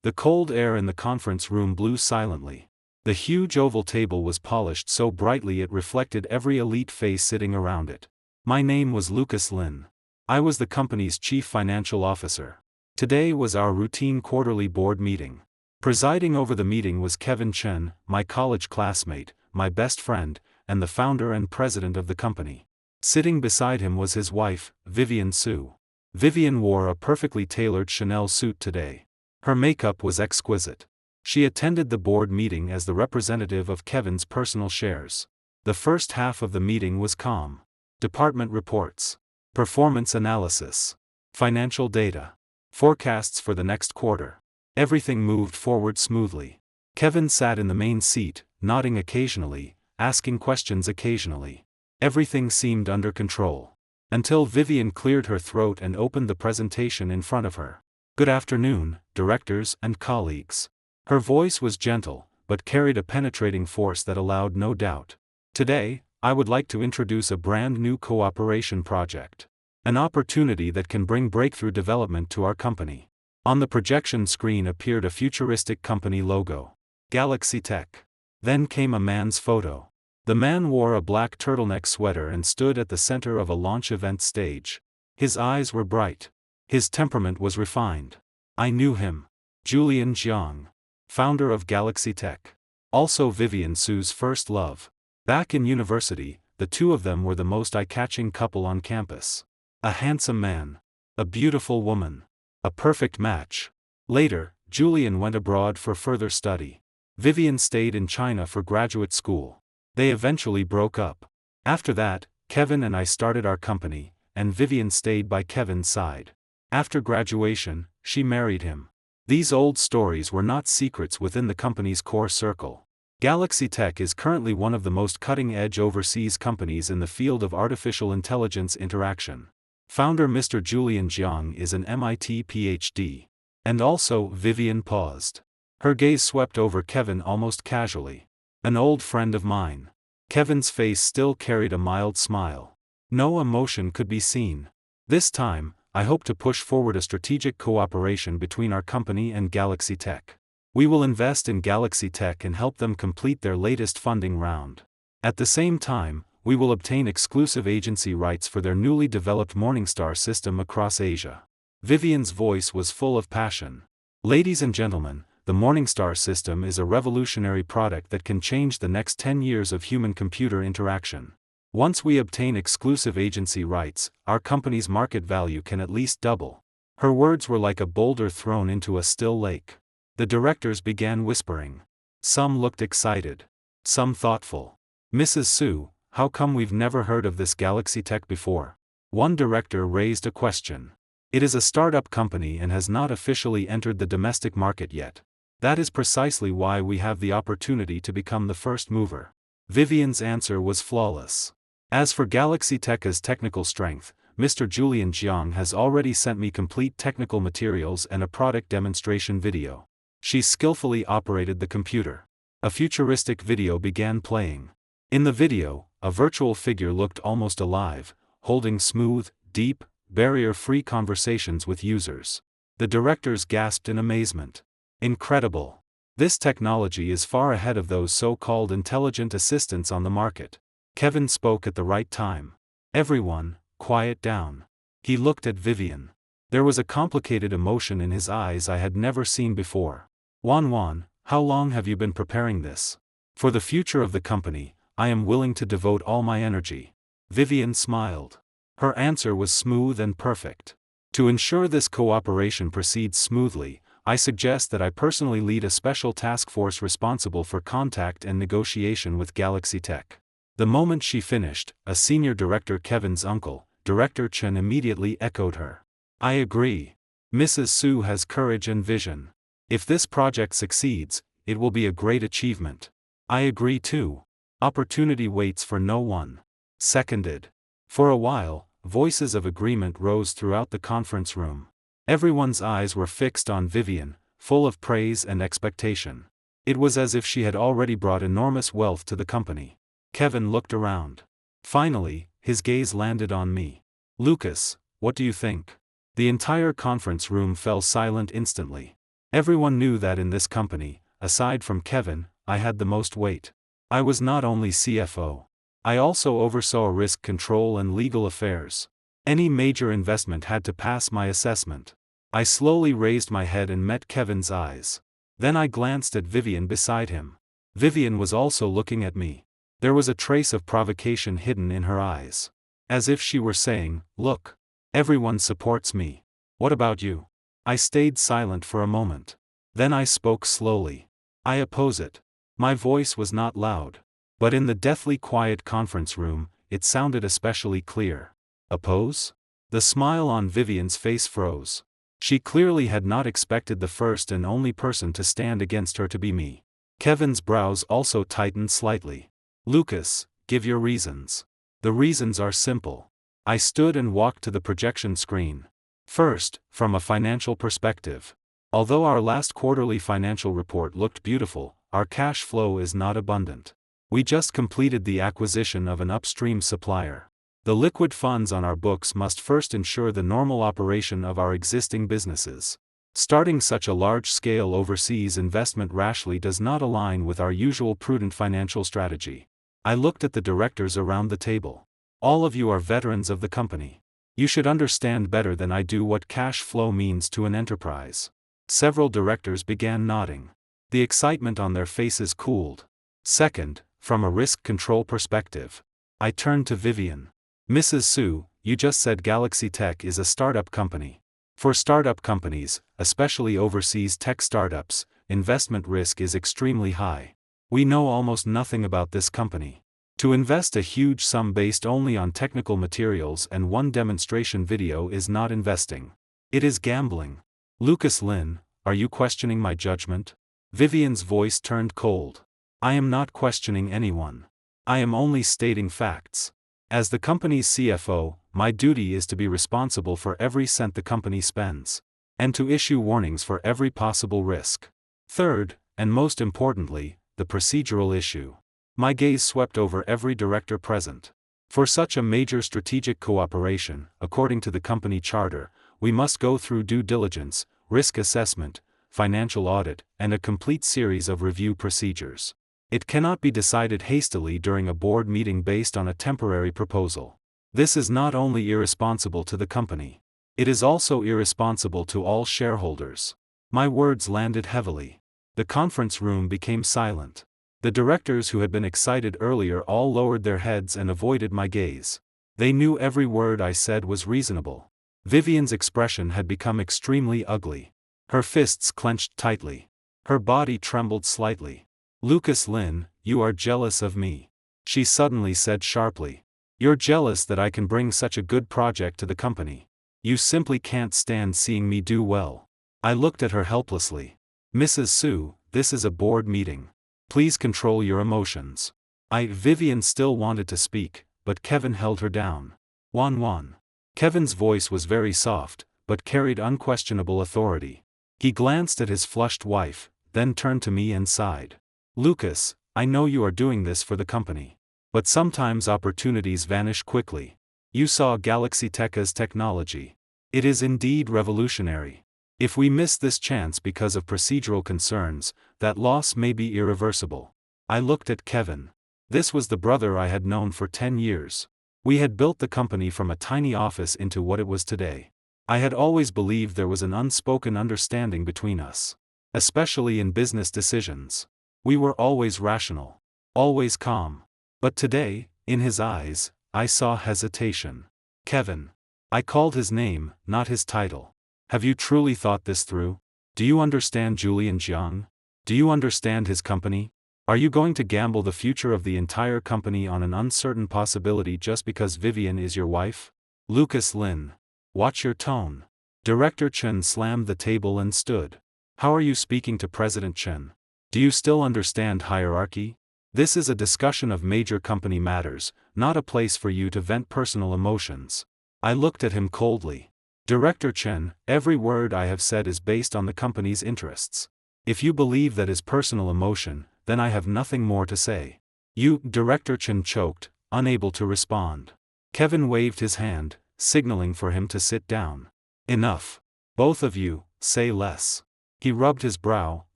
The cold air in the conference room blew silently. The huge oval table was polished so brightly it reflected every elite face sitting around it. My name was Lucas Lin. I was the company's chief financial officer. Today was our routine quarterly board meeting. Presiding over the meeting was Kevin Chen, my college classmate, my best friend, and the founder and president of the company. Sitting beside him was his wife, Vivian Su. Vivian wore a perfectly tailored Chanel suit today. Her makeup was exquisite. She attended the board meeting as the representative of Kevin's personal shares. The first half of the meeting was calm. Department reports, performance analysis, financial data, forecasts for the next quarter. Everything moved forward smoothly. Kevin sat in the main seat, nodding occasionally, asking questions occasionally. Everything seemed under control. Until Vivian cleared her throat and opened the presentation in front of her. Good afternoon, directors and colleagues. Her voice was gentle, but carried a penetrating force that allowed no doubt. Today, I would like to introduce a brand new cooperation project. An opportunity that can bring breakthrough development to our company. On the projection screen appeared a futuristic company logo. Galaxy Tech. Then came a man's photo. The man wore a black turtleneck sweater and stood at the center of a launch event stage. His eyes were bright. His temperament was refined. I knew him. Julian Jiang. Founder of Galaxy Tech. Also Vivian Su's first love. Back in university, the two of them were the most eye-catching couple on campus. A handsome man. A beautiful woman. A perfect match. Later, Julian went abroad for further study. Vivian stayed in China for graduate school. They eventually broke up. After that, Kevin and I started our company, and Vivian stayed by Kevin's side. After graduation, she married him. These old stories were not secrets within the company's core circle. Galaxy Tech is currently one of the most cutting-edge overseas companies in the field of artificial intelligence interaction. Founder Mr. Julian Jiang is an MIT PhD. And also, Vivian paused. Her gaze swept over Kevin almost casually. An old friend of mine. Kevin's face still carried a mild smile. No emotion could be seen. This time, I hope to push forward a strategic cooperation between our company and Galaxy Tech. We will invest in Galaxy Tech and help them complete their latest funding round. At the same time, we will obtain exclusive agency rights for their newly developed Morningstar system across Asia. Vivian's voice was full of passion. Ladies and gentlemen, the Morningstar system is a revolutionary product that can change the next 10 years of human-computer interaction. Once we obtain exclusive agency rights, our company's market value can at least double. Her words were like a boulder thrown into a still lake. The directors began whispering. Some looked excited. Some thoughtful. Mrs. Su, how come we've never heard of this Galaxy Tech before? One director raised a question. It is a startup company and has not officially entered the domestic market yet. That is precisely why we have the opportunity to become the first mover. Vivian's answer was flawless. As for Galaxy Tech's technical strength, Mr. Julian Jiang has already sent me complete technical materials and a product demonstration video. She skillfully operated the computer. A futuristic video began playing. In the video, a virtual figure looked almost alive, holding smooth, deep, barrier-free conversations with users. The directors gasped in amazement. Incredible. This technology is far ahead of those so-called intelligent assistants on the market. Kevin spoke at the right time. Everyone, quiet down. He looked at Vivian. There was a complicated emotion in his eyes I had never seen before. Wan, how long have you been preparing this? For the future of the company, I am willing to devote all my energy. Vivian smiled. Her answer was smooth and perfect. To ensure this cooperation proceeds smoothly, I suggest that I personally lead a special task force responsible for contact and negotiation with Galaxy Tech. The moment she finished, a senior director, Kevin's uncle, Director Chen, immediately echoed her. I agree. Mrs. Su has courage and vision. If this project succeeds, it will be a great achievement. I agree too. Opportunity waits for no one. Seconded. For a while, voices of agreement rose throughout the conference room. Everyone's eyes were fixed on Vivian, full of praise and expectation. It was as if she had already brought enormous wealth to the company. Kevin looked around. Finally, his gaze landed on me. Lucas, what do you think? The entire conference room fell silent instantly. Everyone knew that in this company, aside from Kevin, I had the most weight. I was not only CFO. I also oversaw risk control and legal affairs. Any major investment had to pass my assessment. I slowly raised my head and met Kevin's eyes. Then I glanced at Vivian beside him. Vivian was also looking at me. There was a trace of provocation hidden in her eyes. As if she were saying, "Look. Everyone supports me. What about you?" I stayed silent for a moment. Then I spoke slowly. "I oppose it." My voice was not loud. But in the deathly quiet conference room, it sounded especially clear. Oppose? The smile on Vivian's face froze. She clearly had not expected the first and only person to stand against her to be me. Kevin's brows also tightened slightly. "Lucas, give your reasons." "The reasons are simple." I stood and walked to the projection screen. First, from a financial perspective. Although our last quarterly financial report looked beautiful, our cash flow is not abundant. We just completed the acquisition of an upstream supplier. The liquid funds on our books must first ensure the normal operation of our existing businesses. Starting such a large-scale overseas investment rashly does not align with our usual prudent financial strategy. I looked at the directors around the table. All of you are veterans of the company. You should understand better than I do what cash flow means to an enterprise. Several directors began nodding. The excitement on their faces cooled. Second, from a risk control perspective. I turned to Vivian. "Mrs. Su, you just said Galaxy Tech is a startup company. For startup companies, especially overseas tech startups, investment risk is extremely high. We know almost nothing about this company. To invest a huge sum based only on technical materials and one demonstration video is not investing. It is gambling. Lucas Lin, are you questioning my judgment?" Vivian's voice turned cold. "I am not questioning anyone. I am only stating facts. As the company's CFO, my duty is to be responsible for every cent the company spends, and to issue warnings for every possible risk. Third, and most importantly, the procedural issue." My gaze swept over every director present. For such a major strategic cooperation, according to the company charter, we must go through due diligence, risk assessment, financial audit, and a complete series of review procedures. It cannot be decided hastily during a board meeting based on a temporary proposal. This is not only irresponsible to the company. It is also irresponsible to all shareholders. My words landed heavily. The conference room became silent. The directors who had been excited earlier all lowered their heads and avoided my gaze. They knew every word I said was reasonable. Vivian's expression had become extremely ugly. Her fists clenched tightly. Her body trembled slightly. "Lucas Lin, you are jealous of me," she suddenly said sharply. "You're jealous that I can bring such a good project to the company. You simply can't stand seeing me do well." I looked at her helplessly. "Mrs. Su, this is a board meeting. Please control your emotions." Vivian still wanted to speak, but Kevin held her down. "Wan. Kevin's voice was very soft, but carried unquestionable authority. He glanced at his flushed wife, then turned to me and sighed. "Lucas, I know you are doing this for the company. But sometimes opportunities vanish quickly. You saw Galaxy Tech's technology. It is indeed revolutionary. If we miss this chance because of procedural concerns, that loss may be irreversible." I looked at Kevin. This was the brother I had known for 10 years. We had built the company from a tiny office into what it was today. I had always believed there was an unspoken understanding between us. Especially in business decisions. We were always rational. Always calm. But today, in his eyes, I saw hesitation. "Kevin." I called his name, not his title. "Have you truly thought this through? Do you understand Julian Jiang? Do you understand his company? Are you going to gamble the future of the entire company on an uncertain possibility just because Vivian is your wife?" "Lucas Lin. Watch your tone." Director Chen slammed the table and stood. "How are you speaking to President Chen? Do you still understand hierarchy? This is a discussion of major company matters, not a place for you to vent personal emotions." I looked at him coldly. "Director Chen, every word I have said is based on the company's interests. If you believe that is personal emotion, then I have nothing more to say." Director Chen choked, unable to respond. Kevin waved his hand, signaling for him to sit down. "Enough. Both of you, say less." He rubbed his brow,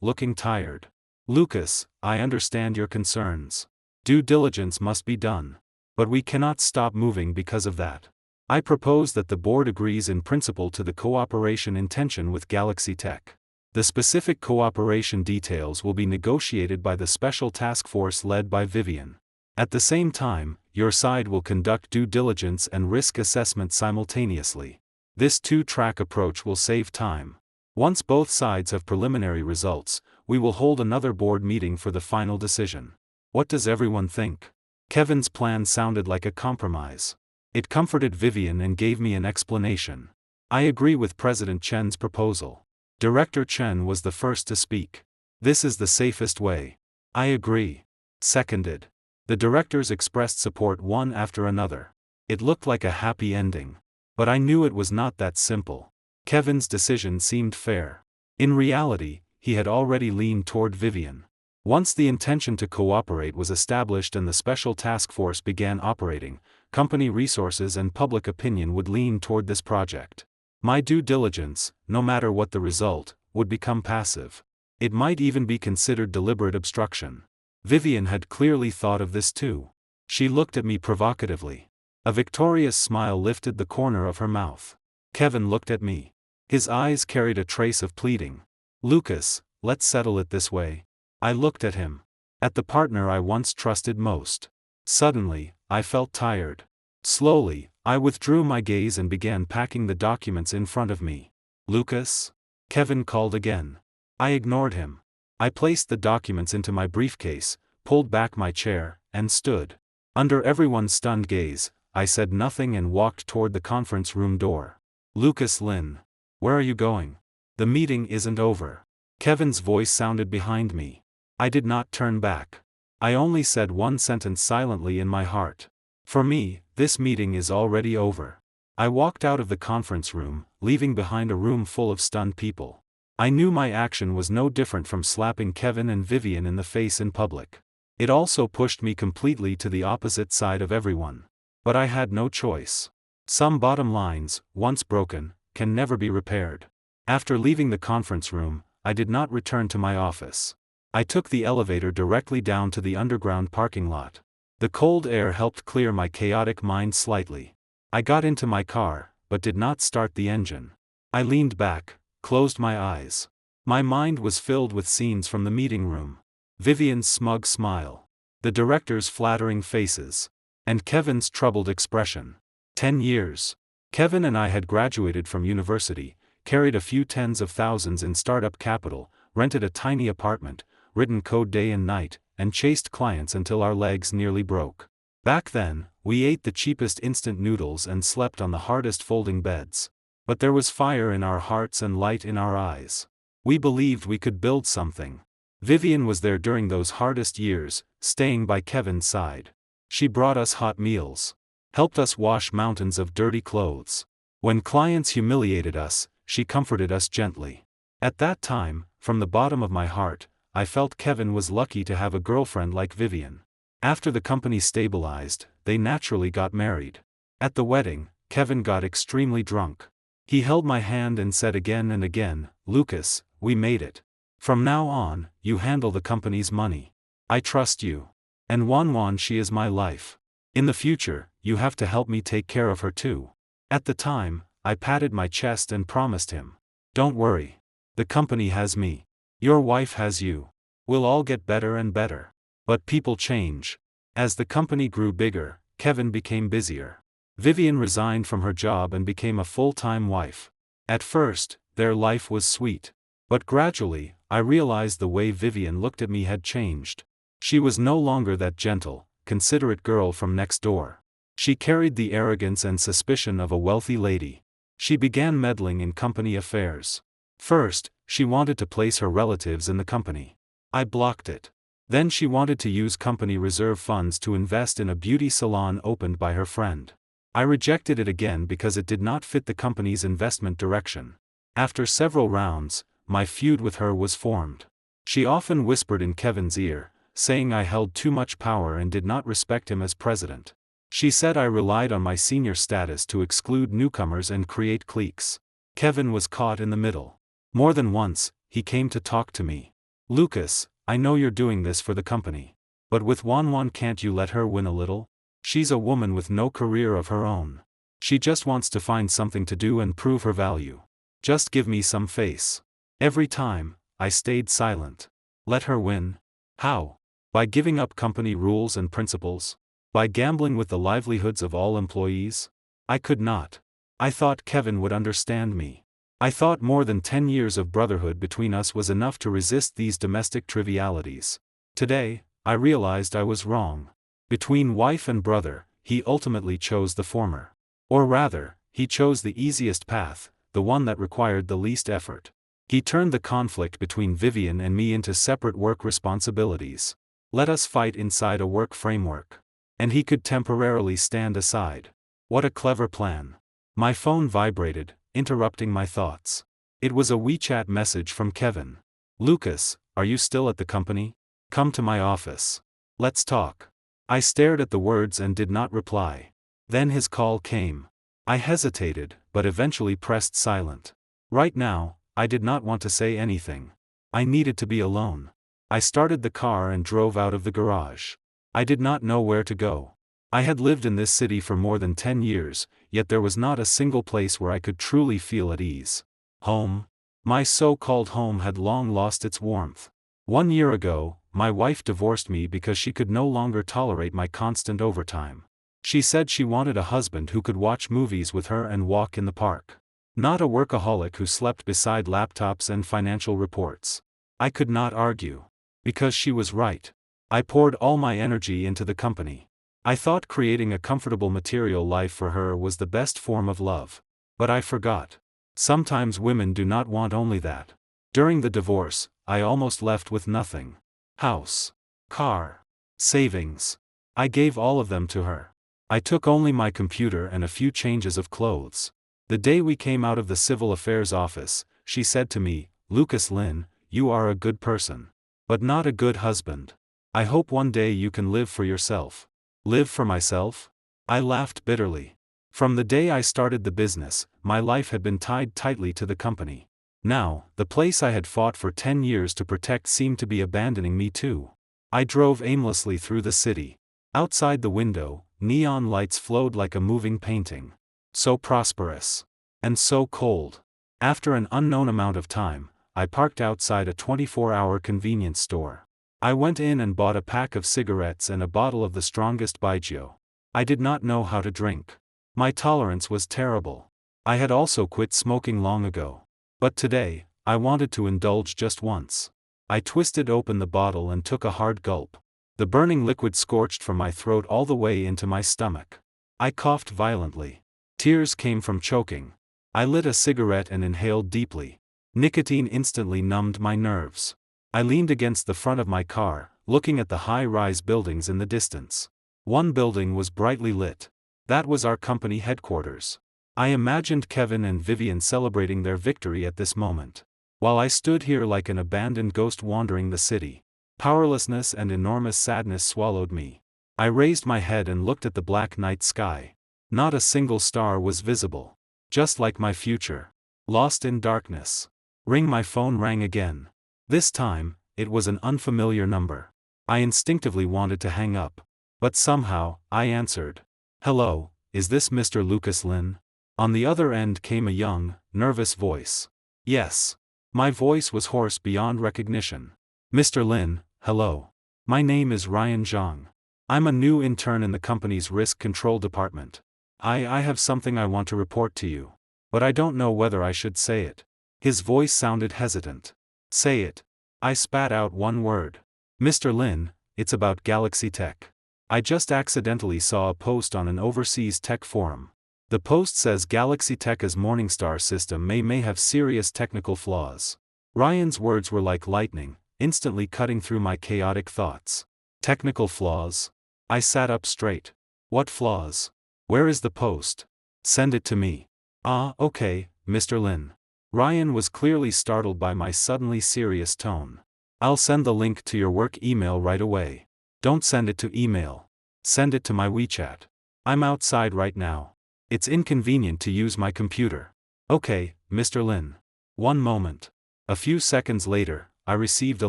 looking tired. Lucas, I understand your concerns. Due diligence must be done. But we cannot stop moving because of that. I propose that the board agrees in principle to the cooperation intention with Galaxy Tech. The specific cooperation details will be negotiated by the special task force led by Vivian. At the same time, your side will conduct due diligence and risk assessment simultaneously. This two-track approach will save time. Once both sides have preliminary results, we will hold another board meeting for the final decision. What does everyone think? Kevin's plan sounded like a compromise. It comforted Vivian and gave me an explanation. I agree with President Chen's proposal. Director Chen was the first to speak. This is the safest way. I agree. Seconded. The directors expressed support one after another. It looked like a happy ending. But I knew it was not that simple. Kevin's decision seemed fair. In reality, he had already leaned toward Vivian. Once the intention to cooperate was established and the special task force began operating, company resources and public opinion would lean toward this project. My due diligence, no matter what the result, would become passive. It might even be considered deliberate obstruction. Vivian had clearly thought of this too. She looked at me provocatively. A victorious smile lifted the corner of her mouth. Kevin looked at me. His eyes carried a trace of pleading. Lucas, let's settle it this way. I looked at him. At the partner I once trusted most. Suddenly, I felt tired. Slowly, I withdrew my gaze and began packing the documents in front of me. Lucas? Kevin called again. I ignored him. I placed the documents into my briefcase, pulled back my chair, and stood. Under everyone's stunned gaze, I said nothing and walked toward the conference room door. Lucas Lin. Where are you going? The meeting isn't over. Kevin's voice sounded behind me. I did not turn back. I only said one sentence silently in my heart. For me, this meeting is already over. I walked out of the conference room, leaving behind a room full of stunned people. I knew my action was no different from slapping Kevin and Vivian in the face in public. It also pushed me completely to the opposite side of everyone. But I had no choice. Some bottom lines, once broken, can never be repaired. After leaving the conference room, I did not return to my office. I took the elevator directly down to the underground parking lot. The cold air helped clear my chaotic mind slightly. I got into my car, but did not start the engine. I leaned back, closed my eyes. My mind was filled with scenes from the meeting room. Vivian's smug smile. The director's flattering faces. And Kevin's troubled expression. 10 years. Kevin and I had graduated from university, carried a few tens of thousands in startup capital, rented a tiny apartment, written code day and night, and chased clients until our legs nearly broke. Back then, we ate the cheapest instant noodles and slept on the hardest folding beds. But there was fire in our hearts and light in our eyes. We believed we could build something. Vivian was there during those hardest years, staying by Kevin's side. She brought us hot meals. Helped us wash mountains of dirty clothes. When clients humiliated us, she comforted us gently. At that time, from the bottom of my heart, I felt Kevin was lucky to have a girlfriend like Vivian. After the company stabilized, they naturally got married. At the wedding, Kevin got extremely drunk. He held my hand and said again and again, Lucas, we made it. From now on, you handle the company's money. I trust you. And Wanwan, she is my life. In the future, you have to help me take care of her too. At the time, I patted my chest and promised him. Don't worry. The company has me. Your wife has you. We'll all get better and better. But people change. As the company grew bigger, Kevin became busier. Vivian resigned from her job and became a full-time wife. At first, their life was sweet. But gradually, I realized the way Vivian looked at me had changed. She was no longer that gentle, considerate girl from next door. She carried the arrogance and suspicion of a wealthy lady. She began meddling in company affairs. First, she wanted to place her relatives in the company. I blocked it. Then she wanted to use company reserve funds to invest in a beauty salon opened by her friend. I rejected it again because it did not fit the company's investment direction. After several rounds, my feud with her was formed. She often whispered in Kevin's ear, saying I held too much power and did not respect him as president. She said I relied on my senior status to exclude newcomers and create cliques. Kevin was caught in the middle. More than once, he came to talk to me. Lucas, I know you're doing this for the company. But with Wanwan, can't you let her win a little? She's a woman with no career of her own. She just wants to find something to do and prove her value. Just give me some face. Every time, I stayed silent. Let her win? How? By giving up company rules and principles? By gambling with the livelihoods of all employees? I could not. I thought Kevin would understand me. I thought more than 10 years of brotherhood between us was enough to resist these domestic trivialities. Today, I realized I was wrong. Between wife and brother, he ultimately chose the former. Or rather, he chose the easiest path, the one that required the least effort. He turned the conflict between Vivian and me into separate work responsibilities. Let us fight inside a work framework. And he could temporarily stand aside. What a clever plan. My phone vibrated, interrupting my thoughts. It was a WeChat message from Kevin. Lucas, are you still at the company? Come to my office. Let's talk. I stared at the words and did not reply. Then his call came. I hesitated, but eventually pressed silent. Right now, I did not want to say anything. I needed to be alone. I started the car and drove out of the garage. I did not know where to go. I had lived in this city for more than 10 years, yet there was not a single place where I could truly feel at ease. Home? My so-called home had long lost its warmth. 1 year ago, my wife divorced me because she could no longer tolerate my constant overtime. She said she wanted a husband who could watch movies with her and walk in the park. Not a workaholic who slept beside laptops and financial reports. I could not argue. Because she was right. I poured all my energy into the company. I thought creating a comfortable material life for her was the best form of love. But I forgot. Sometimes women do not want only that. During the divorce, I almost left with nothing. House, car, savings. I gave all of them to her. I took only my computer and a few changes of clothes. The day we came out of the civil affairs office, she said to me, Lucas Lin, you are a good person. But not a good husband. I hope one day you can live for yourself. Live for myself? I laughed bitterly. From the day I started the business, my life had been tied tightly to the company. Now, the place I had fought for 10 years to protect seemed to be abandoning me too. I drove aimlessly through the city. Outside the window, neon lights flowed like a moving painting. So prosperous. And so cold. After an unknown amount of time, I parked outside a 24-hour convenience store. I went in and bought a pack of cigarettes and a bottle of the strongest baijiu. I did not know how to drink. My tolerance was terrible. I had also quit smoking long ago. But today, I wanted to indulge just once. I twisted open the bottle and took a hard gulp. The burning liquid scorched from my throat all the way into my stomach. I coughed violently. Tears came from choking. I lit a cigarette and inhaled deeply. Nicotine instantly numbed my nerves. I leaned against the front of my car, looking at the high-rise buildings in the distance. One building was brightly lit. That was our company headquarters. I imagined Kevin and Vivian celebrating their victory at this moment. While I stood here like an abandoned ghost wandering the city, powerlessness and enormous sadness swallowed me. I raised my head and looked at the black night sky. Not a single star was visible. Just like my future. Lost in darkness. My phone rang again. This time, it was an unfamiliar number. I instinctively wanted to hang up. But somehow, I answered. Hello, is this Mr. Lucas Lin? On the other end came a young, nervous voice. Yes. My voice was hoarse beyond recognition. Mr. Lin, hello. My name is Ryan Zhang. I'm a new intern in the company's risk control department. I have something I want to report to you. But I don't know whether I should say it. His voice sounded hesitant. Say it. I spat out one word. Mr. Lin, it's about Galaxy Tech. I just accidentally saw a post on an overseas tech forum. The post says Galaxy Tech's Morningstar system may have serious technical flaws. Ryan's words were like lightning, instantly cutting through my chaotic thoughts. Technical flaws? I sat up straight. What flaws? Where is the post? Send it to me. Ah, okay, Mr. Lin. Ryan was clearly startled by my suddenly serious tone. I'll send the link to your work email right away. Don't send it to email. Send it to my WeChat. I'm outside right now. It's inconvenient to use my computer. Okay, Mr. Lin. One moment. A few seconds later, I received a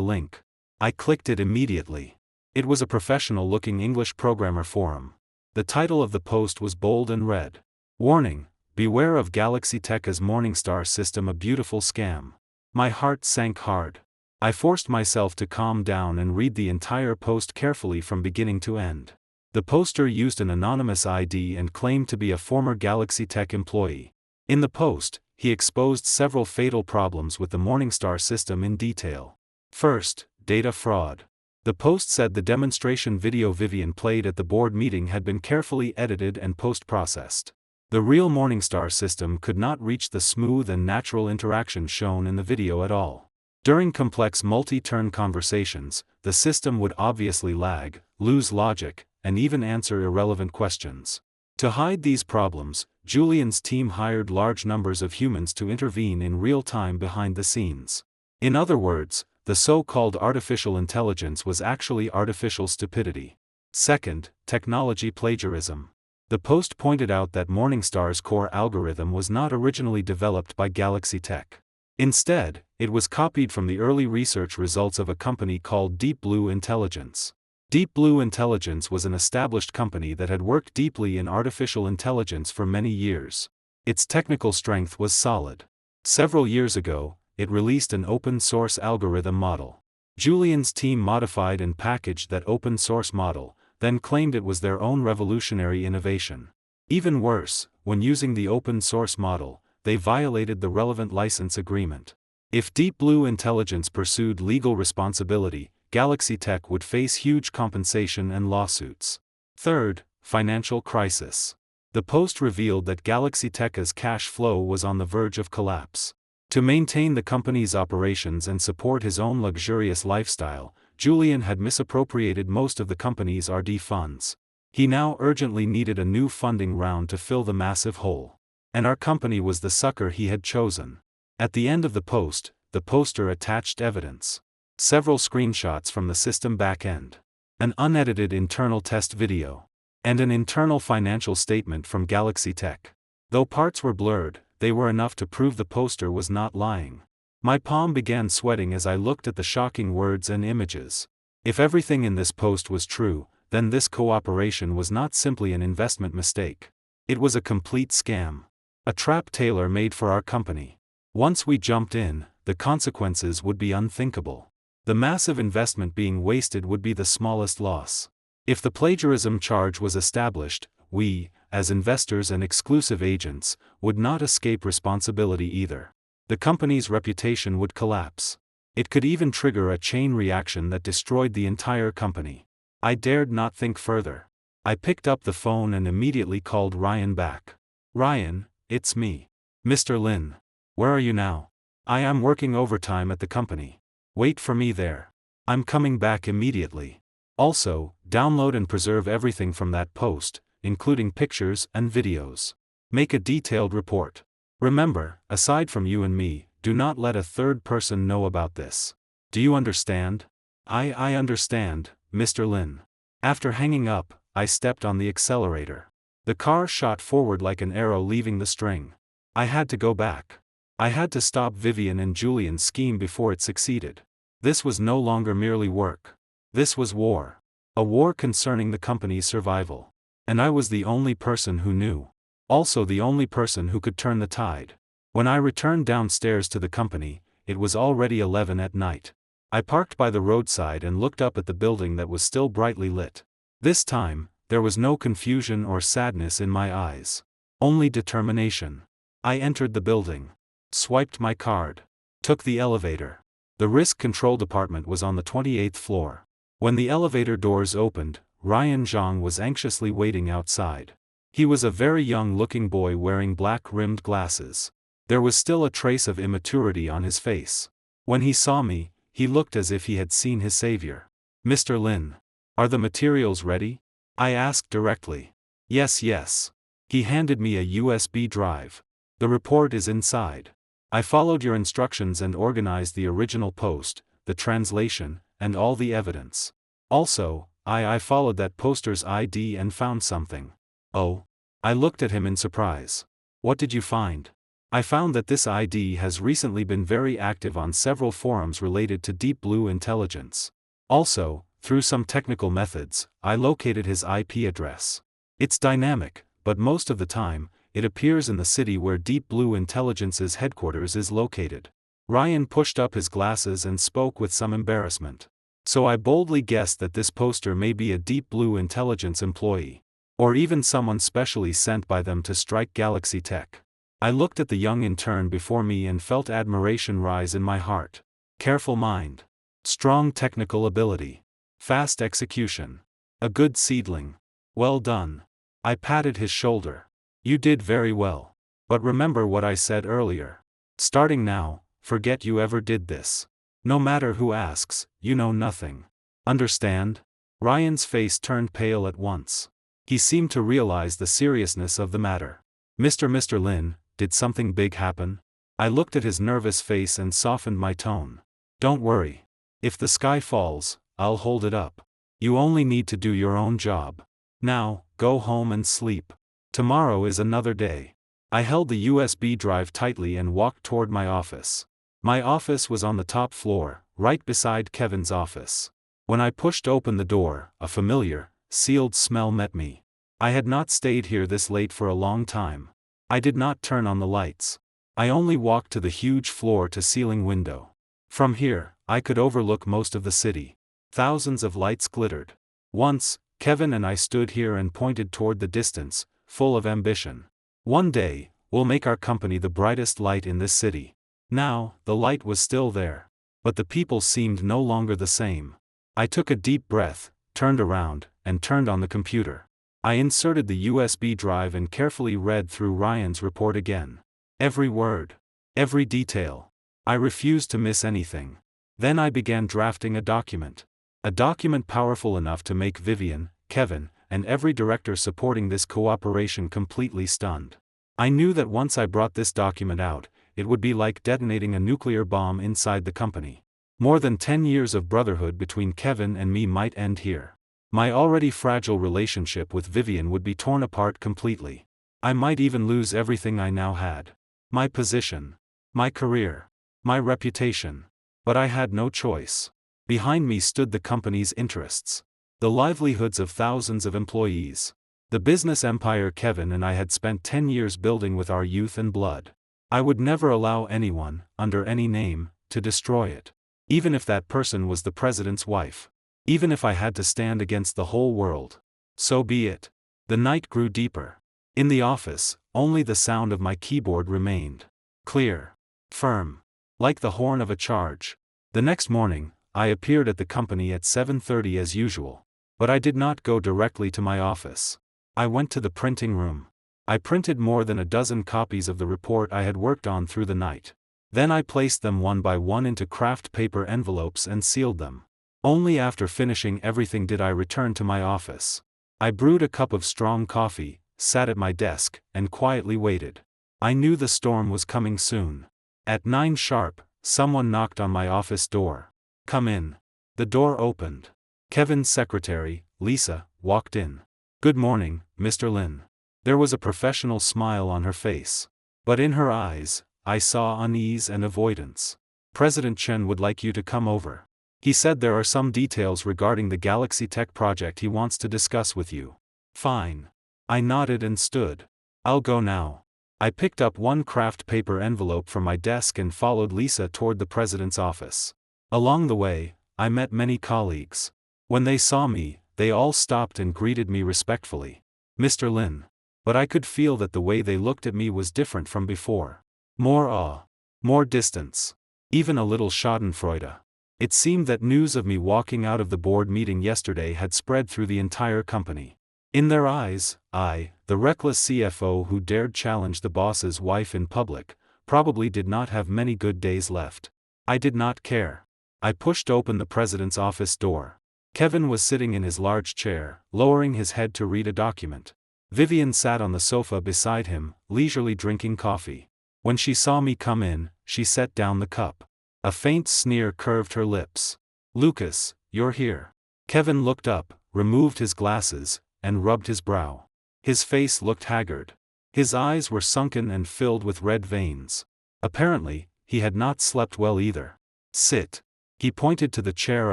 link. I clicked it immediately. It was a professional-looking English programmer forum. The title of the post was bold and read, "Warning, beware of Galaxy Tech's Morningstar system, a beautiful scam." My heart sank hard. I forced myself to calm down and read the entire post carefully from beginning to end. The poster used an anonymous ID and claimed to be a former Galaxy Tech employee. In the post, he exposed several fatal problems with the Morningstar system in detail. First, data fraud. The post said the demonstration video Vivian played at the board meeting had been carefully edited and post-processed. The real Morningstar system could not reach the smooth and natural interaction shown in the video at all. During complex multi-turn conversations, the system would obviously lag, lose logic, and even answer irrelevant questions. To hide these problems, Julian's team hired large numbers of humans to intervene in real time behind the scenes. In other words, the so-called artificial intelligence was actually artificial stupidity. Second, technology plagiarism. The post pointed out that Morningstar's core algorithm was not originally developed by Galaxy Tech. Instead, it was copied from the early research results of a company called Deep Blue Intelligence. Deep Blue Intelligence was an established company that had worked deeply in artificial intelligence for many years. Its technical strength was solid. Several years ago, it released an open-source algorithm model. Julian's team modified and packaged that open-source model, then claimed it was their own revolutionary innovation. Even worse, when using the open-source model, they violated the relevant license agreement. If Deep Blue Intelligence pursued legal responsibility, Galaxy Tech would face huge compensation and lawsuits. Third, financial crisis. The post revealed that Galaxy Tech's cash flow was on the verge of collapse. To maintain the company's operations and support his own luxurious lifestyle, Julian had misappropriated most of the company's R&D funds. He now urgently needed a new funding round to fill the massive hole. And our company was the sucker he had chosen. At the end of the poster attached evidence. Several screenshots from the system backend. An unedited internal test video. And an internal financial statement from Galaxy Tech. Though parts were blurred, they were enough to prove the poster was not lying. My palm began sweating as I looked at the shocking words and images. If everything in this post was true, then this cooperation was not simply an investment mistake. It was a complete scam. A trap tailor-made for our company. Once we jumped in, the consequences would be unthinkable. The massive investment being wasted would be the smallest loss. If the plagiarism charge was established, we, as investors and exclusive agents, would not escape responsibility either. The company's reputation would collapse. It could even trigger a chain reaction that destroyed the entire company. I dared not think further. I picked up the phone and immediately called Ryan back. "Ryan, it's me. Mr. Lin. Where are you now?" "I am working overtime at the company. Wait for me there. I'm coming back immediately. Also, download and preserve everything from that post, including pictures and videos. Make a detailed report. Remember, aside from you and me, do not let a third person know about this. Do you understand?" I understand, Mr. Lin." After hanging up, I stepped on the accelerator. The car shot forward like an arrow leaving the string. I had to go back. I had to stop Vivian and Julian's scheme before it succeeded. This was no longer merely work. This was war. A war concerning the company's survival. And I was the only person who knew. Also the only person who could turn the tide. When I returned downstairs to the company, it was already 11 at night. I parked by the roadside and looked up at the building that was still brightly lit. This time, there was no confusion or sadness in my eyes. Only determination. I entered the building. Swiped my card. Took the elevator. The risk control department was on the 28th floor. When the elevator doors opened, Ryan Zhang was anxiously waiting outside. He was a very young-looking boy wearing black-rimmed glasses. There was still a trace of immaturity on his face. When he saw me, he looked as if he had seen his savior. "Mr. Lin. Are the materials ready?" I asked directly. Yes. He handed me a USB drive. "The report is inside. I followed your instructions and organized the original post, the translation, and all the evidence. Also, I followed that poster's ID and found something." "Oh?" I looked at him in surprise. "What did you find?" I found that this ID has recently been very active on several forums related to Deep Blue intelligence. Also, through some technical methods, I located his IP address. It's dynamic, but most of the time, it appears in the city where Deep Blue Intelligence's headquarters is located. Ryan pushed up his glasses and spoke with some embarrassment. So I boldly guessed that this poster may be a Deep Blue Intelligence employee. Or even someone specially sent by them to strike Galaxy Tech. I looked at the young intern before me and felt admiration rise in my heart. Careful mind. Strong technical ability. Fast execution. A good seedling. Well done. I patted his shoulder. You did very well. But remember what I said earlier. Starting now, forget you ever did this. No matter who asks, you know nothing. Understand? Ryan's face turned pale at once. He seemed to realize the seriousness of the matter. Mr. Lin, did something big happen? I looked at his nervous face and softened my tone. Don't worry. If the sky falls, I'll hold it up. You only need to do your own job. Now, go home and sleep. Tomorrow is another day. I held the USB drive tightly and walked toward my office. My office was on the top floor, right beside Kevin's office. When I pushed open the door, a familiar, sealed smell met me. I had not stayed here this late for a long time. I did not turn on the lights. I only walked to the huge floor-to-ceiling window. From here, I could overlook most of the city. Thousands of lights glittered. Once, Kevin and I stood here and pointed toward the distance, full of ambition. One day, we'll make our company the brightest light in this city. Now, the light was still there. But the people seemed no longer the same. I took a deep breath, turned around, and turned on the computer. I inserted the USB drive and carefully read through Ryan's report again. Every word. Every detail. I refused to miss anything. Then I began drafting a document. A document powerful enough to make Vivian, Kevin, and every director supporting this cooperation completely stunned. I knew that once I brought this document out, it would be like detonating a nuclear bomb inside the company. More than 10 years of brotherhood between Kevin and me might end here. My already fragile relationship with Vivian would be torn apart completely. I might even lose everything I now had. My position. My career. My reputation. But I had no choice. Behind me stood the company's interests. The livelihoods of thousands of employees. The business empire Kevin and I had spent 10 years building with our youth and blood. I would never allow anyone, under any name, to destroy it. Even if that person was the president's wife. Even if I had to stand against the whole world. So be it. The night grew deeper. In the office, only the sound of my keyboard remained. Clear. Firm. Like the horn of a charge. The next morning, I appeared at the company at 7:30 as usual. But I did not go directly to my office. I went to the printing room. I printed more than a dozen copies of the report I had worked on through the night. Then I placed them one by one into craft paper envelopes and sealed them. Only after finishing everything did I return to my office. I brewed a cup of strong coffee, sat at my desk, and quietly waited. I knew the storm was coming soon. At 9 sharp, someone knocked on my office door. Come in. The door opened. Kevin's secretary, Lisa, walked in. Good morning, Mr. Lin. There was a professional smile on her face. But in her eyes, I saw unease and avoidance. President Chen would like you to come over. He said there are some details regarding the Galaxy Tech project he wants to discuss with you. Fine. I nodded and stood. I'll go now. I picked up one craft paper envelope from my desk and followed Lisa toward the president's office. Along the way, I met many colleagues. When they saw me, they all stopped and greeted me respectfully. Mr. Lin. But I could feel that the way they looked at me was different from before. More awe. More distance. Even a little schadenfreude. It seemed that news of me walking out of the board meeting yesterday had spread through the entire company. In their eyes, I, the reckless CFO who dared challenge the boss's wife in public, probably did not have many good days left. I did not care. I pushed open the president's office door. Kevin was sitting in his large chair, lowering his head to read a document. Vivian sat on the sofa beside him, leisurely drinking coffee. When she saw me come in, she set down the cup. A faint sneer curved her lips. Lucas, you're here. Kevin looked up, removed his glasses, and rubbed his brow. His face looked haggard. His eyes were sunken and filled with red veins. Apparently, he had not slept well either. Sit. He pointed to the chair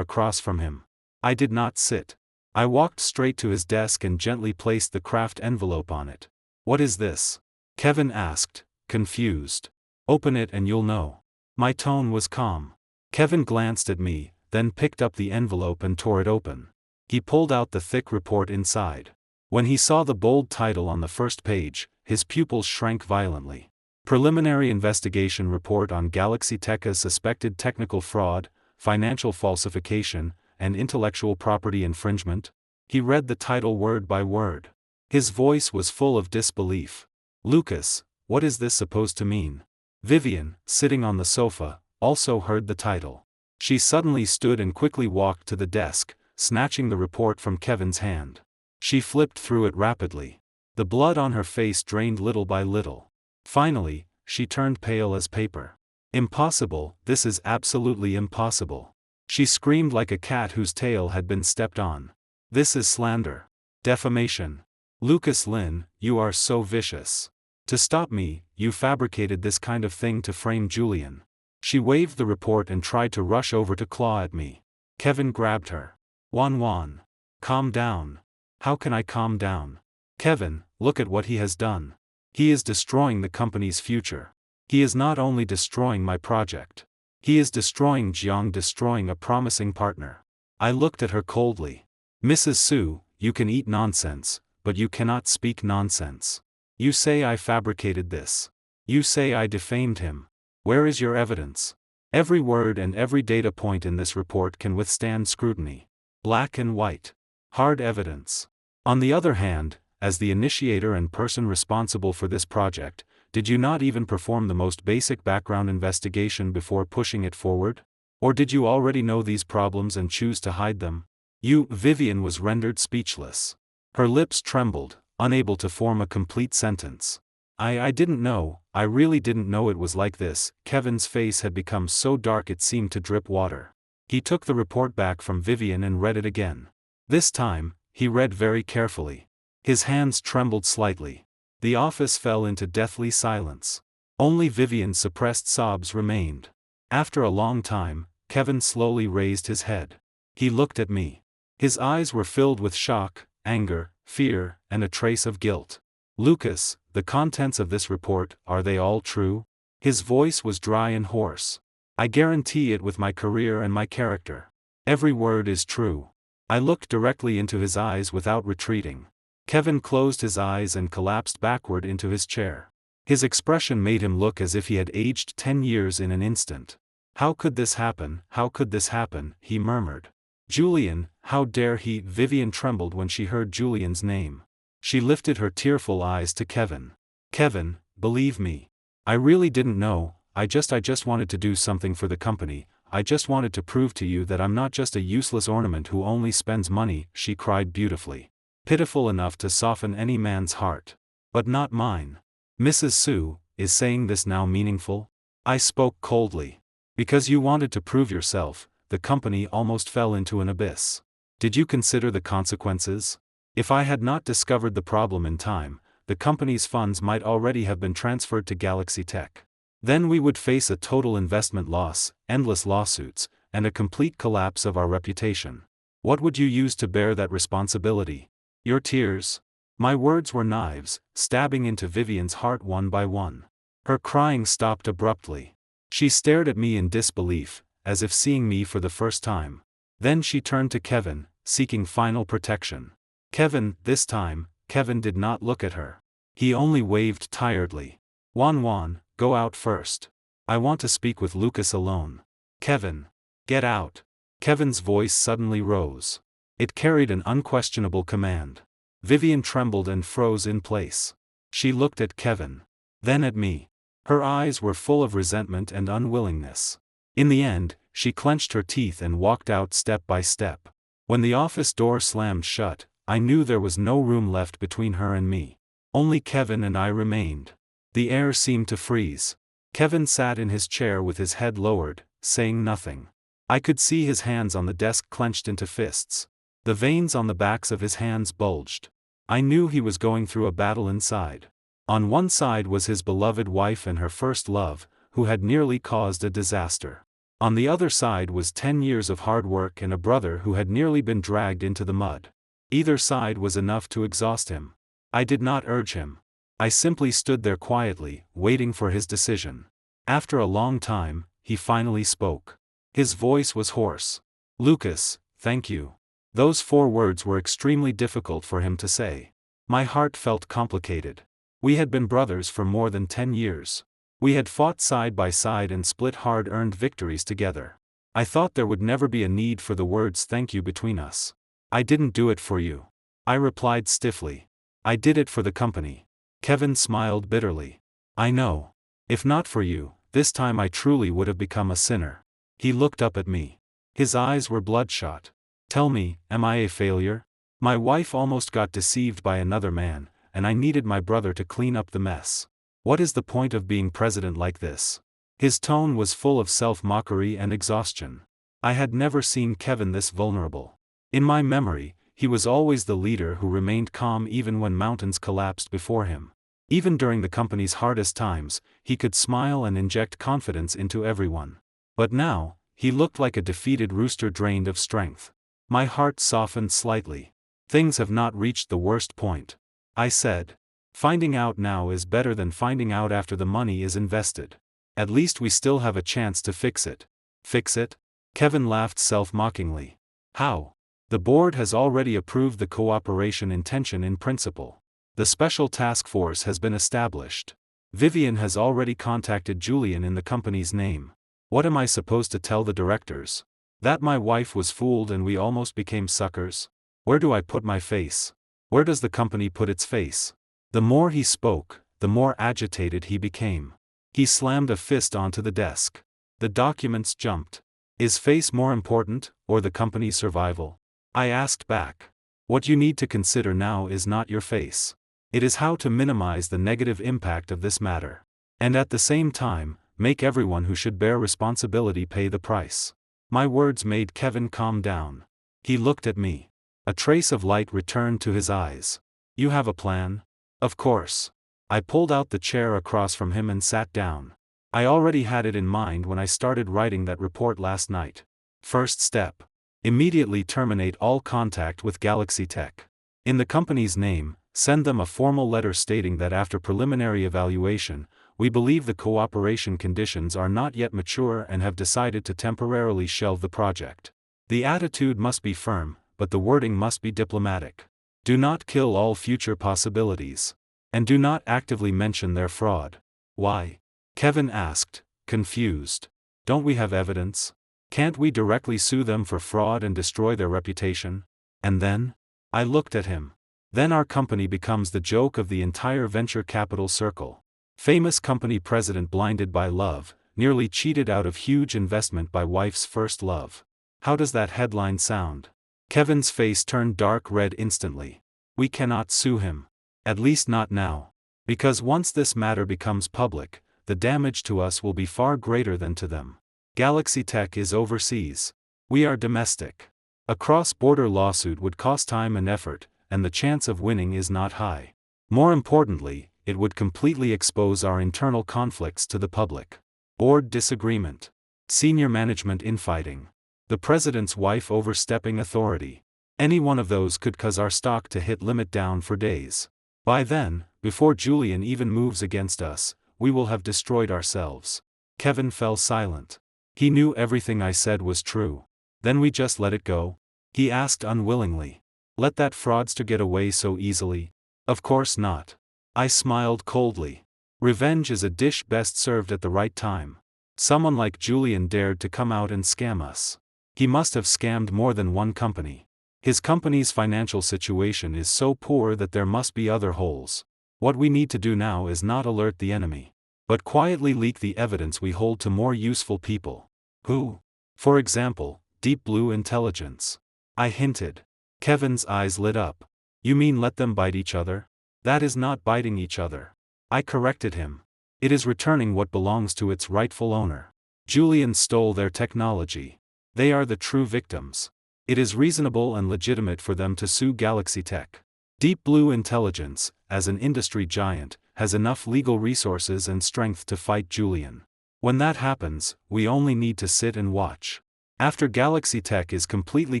across from him. I did not sit. I walked straight to his desk and gently placed the craft envelope on it. What is this? Kevin asked, confused. Open it and you'll know. My tone was calm. Kevin glanced at me, then picked up the envelope and tore it open. He pulled out the thick report inside. When he saw the bold title on the first page, his pupils shrank violently. Preliminary Investigation Report on Galaxy Tech's Suspected Technical Fraud, Financial Falsification, and Intellectual Property Infringement. He read the title word by word. His voice was full of disbelief. Lucas, what is this supposed to mean? Vivian, sitting on the sofa, also heard the title. She suddenly stood and quickly walked to the desk, snatching the report from Kevin's hand. She flipped through it rapidly. The blood on her face drained little by little. Finally, she turned pale as paper. Impossible, this is absolutely impossible. She screamed like a cat whose tail had been stepped on. This is slander. Defamation. Lucas Lynn, you are so vicious. To stop me, you fabricated this kind of thing to frame Julian. She waved the report and tried to rush over to claw at me. Kevin grabbed her. Juan. Calm down. How can I calm down? Kevin, look at what he has done. He is destroying the company's future. He is not only destroying my project. He is destroying Jiang, destroying a promising partner. I looked at her coldly. Mrs. Su, you can eat nonsense, but you cannot speak nonsense. You say I fabricated this. You say I defamed him. Where is your evidence? Every word and every data point in this report can withstand scrutiny. Black and white. Hard evidence. On the other hand, as the initiator and person responsible for this project, did you not even perform the most basic background investigation before pushing it forward? Or did you already know these problems and choose to hide them? Vivian was rendered speechless. Her lips trembled, unable to form a complete sentence. I didn't know, I really didn't know it was like this. Kevin's face had become so dark it seemed to drip water. He took the report back from Vivian and read it again. This time, he read very carefully. His hands trembled slightly. The office fell into deathly silence. Only Vivian's suppressed sobs remained. After a long time, Kevin slowly raised his head. He looked at me. His eyes were filled with shock, anger, fear, and a trace of guilt. Lucas, the contents of this report, are they all true? His voice was dry and hoarse. I guarantee it with my career and my character. Every word is true. I looked directly into his eyes without retreating. Kevin closed his eyes and collapsed backward into his chair. His expression made him look as if he had aged 10 years in an instant. How could this happen? How could this happen? He murmured. Julian, how dare he? Vivian trembled when she heard Julian's name. She lifted her tearful eyes to Kevin. Kevin, believe me. I really didn't know, I just wanted to do something for the company. I just wanted to prove to you that I'm not just a useless ornament who only spends money, she cried beautifully. Pitiful enough to soften any man's heart. But not mine. Mrs. Su, is saying this now meaningful? I spoke coldly. Because you wanted to prove yourself, the company almost fell into an abyss. Did you consider the consequences? If I had not discovered the problem in time, the company's funds might already have been transferred to Galaxy Tech. Then we would face a total investment loss, endless lawsuits, and a complete collapse of our reputation. What would you use to bear that responsibility? Your tears? My words were knives, stabbing into Vivian's heart one by one. Her crying stopped abruptly. She stared at me in disbelief, as if seeing me for the first time. Then she turned to Kevin, seeking final protection. Kevin, this time, Kevin did not look at her. He only waved tiredly. Juan, go out first. I want to speak with Lucas alone. Kevin. Get out. Kevin's voice suddenly rose. It carried an unquestionable command. Vivian trembled and froze in place. She looked at Kevin. Then at me. Her eyes were full of resentment and unwillingness. In the end, she clenched her teeth and walked out step by step. When the office door slammed shut, I knew there was no room left between her and me. Only Kevin and I remained. The air seemed to freeze. Kevin sat in his chair with his head lowered, saying nothing. I could see his hands on the desk clenched into fists. The veins on the backs of his hands bulged. I knew he was going through a battle inside. On one side was his beloved wife and her first love, who had nearly caused a disaster. On the other side was 10 years of hard work and a brother who had nearly been dragged into the mud. Either side was enough to exhaust him. I did not urge him. I simply stood there quietly, waiting for his decision. After a long time, he finally spoke. His voice was hoarse. "Lucas, thank you." Those 4 words were extremely difficult for him to say. My heart felt complicated. We had been brothers for more than 10 years. We had fought side by side and split hard-earned victories together. I thought there would never be a need for the words thank you between us. "I didn't do it for you," I replied stiffly. "I did it for the company." Kevin smiled bitterly. "I know. If not for you, this time I truly would have become a sinner." He looked up at me. His eyes were bloodshot. "Tell me, am I a failure? My wife almost got deceived by another man, and I needed my brother to clean up the mess. What is the point of being president like this?" His tone was full of self-mockery and exhaustion. I had never seen Kevin this vulnerable. In my memory, he was always the leader who remained calm even when mountains collapsed before him. Even during the company's hardest times, he could smile and inject confidence into everyone. But now, he looked like a defeated rooster drained of strength. My heart softened slightly. "Things have not reached the worst point," I said. "Finding out now is better than finding out after the money is invested. At least we still have a chance to fix it." "Fix it?" Kevin laughed self-mockingly. "How?" "The board has already approved the cooperation intention in principle. The special task force has been established. Vivian has already contacted Julian in the company's name. What am I supposed to tell the directors? That my wife was fooled and we almost became suckers? Where do I put my face? Where does the company put its face?" The more he spoke, the more agitated he became. He slammed a fist onto the desk. The documents jumped. "Is face more important, or the company's survival?" I asked back. "What you need to consider now is not your face. It is how to minimize the negative impact of this matter. And at the same time, make everyone who should bear responsibility pay the price." My words made Kevin calm down. He looked at me. A trace of light returned to his eyes. "You have a plan?" "Of course." I pulled out the chair across from him and sat down. I already had it in mind when I started writing that report last night. First step. Immediately terminate all contact with Galaxy Tech. In the company's name, send them a formal letter stating that after preliminary evaluation, we believe the cooperation conditions are not yet mature and have decided to temporarily shelve the project. The attitude must be firm, but the wording must be diplomatic. Do not kill all future possibilities. And do not actively mention their fraud. "Why?" Kevin asked, confused. "Don't we have evidence? Can't we directly sue them for fraud and destroy their reputation? And then?" I looked at him. "Then our company becomes the joke of the entire venture capital circle. Famous company president blinded by love, nearly cheated out of huge investment by wife's first love. How does that headline sound?" Kevin's face turned dark red instantly. "We cannot sue him. At least not now. Because once this matter becomes public, the damage to us will be far greater than to them. Galaxy Tech is overseas. We are domestic. A cross-border lawsuit would cost time and effort, and the chance of winning is not high. More importantly, it would completely expose our internal conflicts to the public. Board disagreement. Senior management infighting. The president's wife overstepping authority. Any one of those could cause our stock to hit limit down for days. By then, before Julian even moves against us, we will have destroyed ourselves." Kevin fell silent. He knew everything I said was true. "Then we just let it go?" he asked unwillingly. "Let that fraudster get away so easily?" "Of course not." I smiled coldly. "Revenge is a dish best served at the right time. Someone like Julian dared to come out and scam us. He must have scammed more than one company. His company's financial situation is so poor that there must be other holes. What we need to do now is not alert the enemy, but quietly leak the evidence we hold to more useful people." "Who?" "For example, Deep Blue Intelligence." I hinted. Kevin's eyes lit up. "You mean let them bite each other? That is not biting each other." I corrected him. "It is returning what belongs to its rightful owner. Julian stole their technology. They are the true victims. It is reasonable and legitimate for them to sue Galaxy Tech. Deep Blue Intelligence, as an industry giant, has enough legal resources and strength to fight Julian. When that happens, we only need to sit and watch. After Galaxy Tech is completely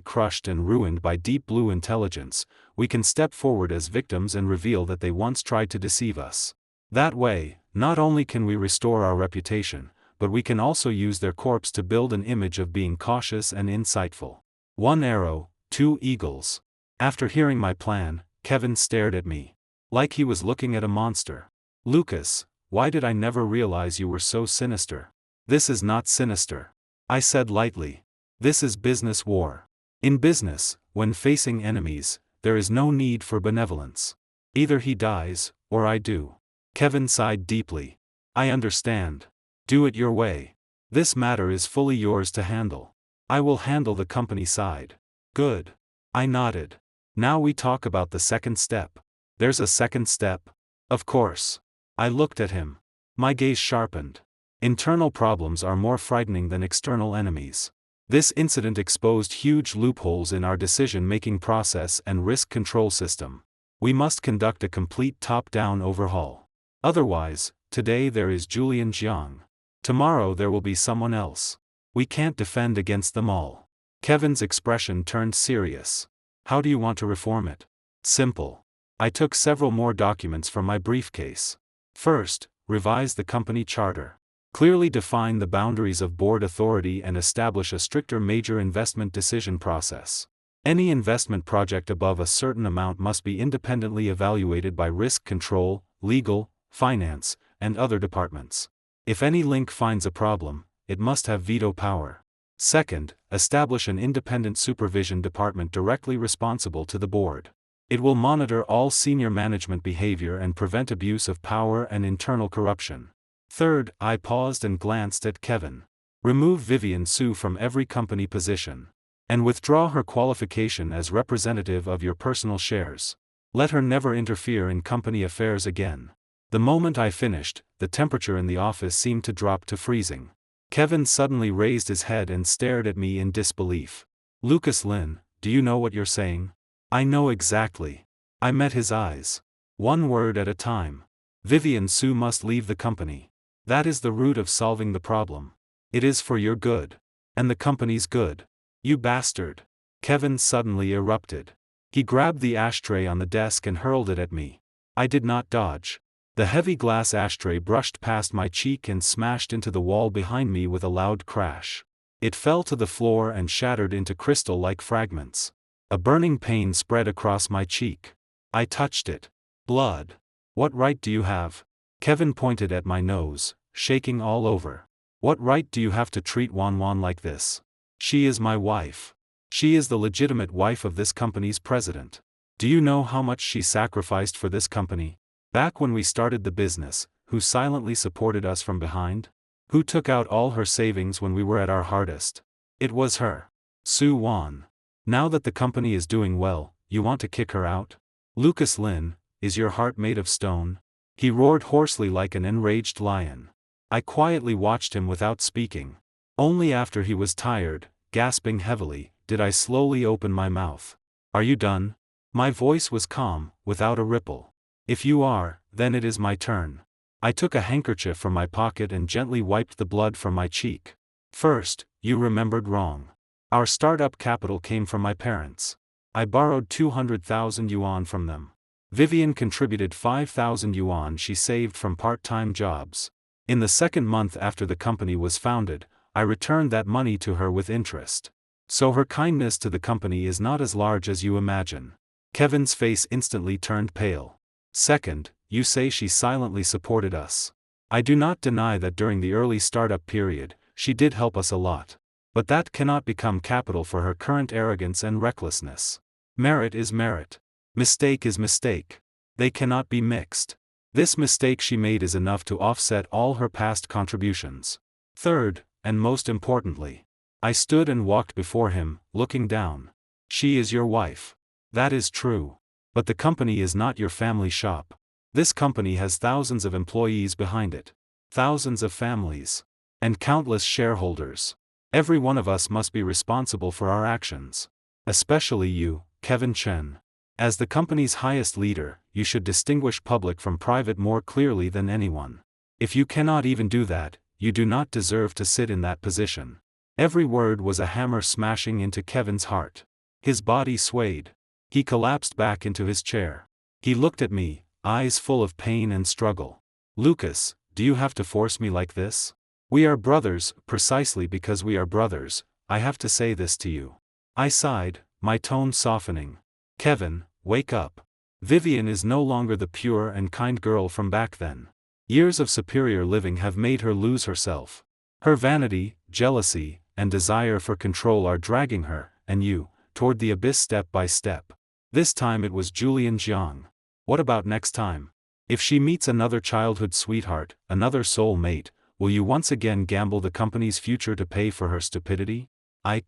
crushed and ruined by Deep Blue intelligence, we can step forward as victims and reveal that they once tried to deceive us. That way, not only can we restore our reputation, but we can also use their corpse to build an image of being cautious and insightful. One arrow, two eagles. After hearing my plan, Kevin stared at me. Like he was looking at a monster. Lucas, why did I never realize you were so sinister? This is not sinister. I said lightly. This is business war. In business, when facing enemies, there is no need for benevolence. Either he dies, or I do. Kevin sighed deeply. I understand. Do it your way. This matter is fully yours to handle. I will handle the company side. Good. I nodded. Now we talk about the second step. There's a second step? Of course. I looked at him. My gaze sharpened. Internal problems are more frightening than external enemies. This incident exposed huge loopholes in our decision-making process and risk control system. We must conduct a complete top-down overhaul. Otherwise, today there is Julian Jiang. Tomorrow there will be someone else. We can't defend against them all. Kevin's expression turned serious. How do you want to reform it? Simple. I took several more documents from my briefcase. First, revise the company charter. Clearly define the boundaries of board authority and establish a stricter major investment decision process. Any investment project above a certain amount must be independently evaluated by risk control, legal, finance, and other departments. If any link finds a problem, it must have veto power. Second, establish an independent supervision department directly responsible to the board. It will monitor all senior management behavior and prevent abuse of power and internal corruption. Third, I paused and glanced at Kevin. Remove Vivian Su from every company position. And withdraw her qualification as representative of your personal shares. Let her never interfere in company affairs again. The moment I finished, the temperature in the office seemed to drop to freezing. Kevin suddenly raised his head and stared at me in disbelief. Lucas Lin, do you know what you're saying? I know exactly. I met his eyes. One word at a time. Vivian Su must leave the company. That is the root of solving the problem. It is for your good. And the company's good. You bastard. Kevin suddenly erupted. He grabbed the ashtray on the desk and hurled it at me. I did not dodge. The heavy glass ashtray brushed past my cheek and smashed into the wall behind me with a loud crash. It fell to the floor and shattered into crystal-like fragments. A burning pain spread across my cheek. I touched it. Blood. What right do you have? Kevin pointed at my nose, shaking all over. What right do you have to treat Wan like this? She is my wife. She is the legitimate wife of this company's president. Do you know how much she sacrificed for this company? Back when we started the business, who silently supported us from behind? Who took out all her savings when we were at our hardest? It was her. Su Wan. Now that the company is doing well, you want to kick her out? Lucas Lin, is your heart made of stone? He roared hoarsely like an enraged lion. I quietly watched him without speaking. Only after he was tired, gasping heavily, did I slowly open my mouth. Are you done? My voice was calm, without a ripple. If you are, then it is my turn. I took a handkerchief from my pocket and gently wiped the blood from my cheek. First, you remembered wrong. Our startup capital came from my parents. I borrowed 200,000 yuan from them. Vivian contributed 5,000 yuan she saved from part-time jobs. In the second month after the company was founded, I returned that money to her with interest. So her kindness to the company is not as large as you imagine. Kevin's face instantly turned pale. Second, you say she silently supported us. I do not deny that during the early startup period, she did help us a lot. But that cannot become capital for her current arrogance and recklessness. Merit is merit. Mistake is mistake. They cannot be mixed. This mistake she made is enough to offset all her past contributions. Third, and most importantly, I stood and walked before him, looking down. She is your wife. That is true. But the company is not your family shop. This company has thousands of employees behind it. Thousands of families. And countless shareholders. Every one of us must be responsible for our actions. Especially you, Kevin Chen. As the company's highest leader, you should distinguish public from private more clearly than anyone. If you cannot even do that, you do not deserve to sit in that position." Every word was a hammer smashing into Kevin's heart. His body swayed. He collapsed back into his chair. He looked at me, eyes full of pain and struggle. "Lucas, do you have to force me like this? We are brothers, precisely because we are brothers, I have to say this to you." I sighed, my tone softening. "Kevin, wake up. Vivian is no longer the pure and kind girl from back then. Years of superior living have made her lose herself. Her vanity, jealousy, and desire for control are dragging her, and you, toward the abyss step by step. This time it was Julian Jiang. What about next time? If she meets another childhood sweetheart, another soul mate, will you once again gamble the company's future to pay for her stupidity?"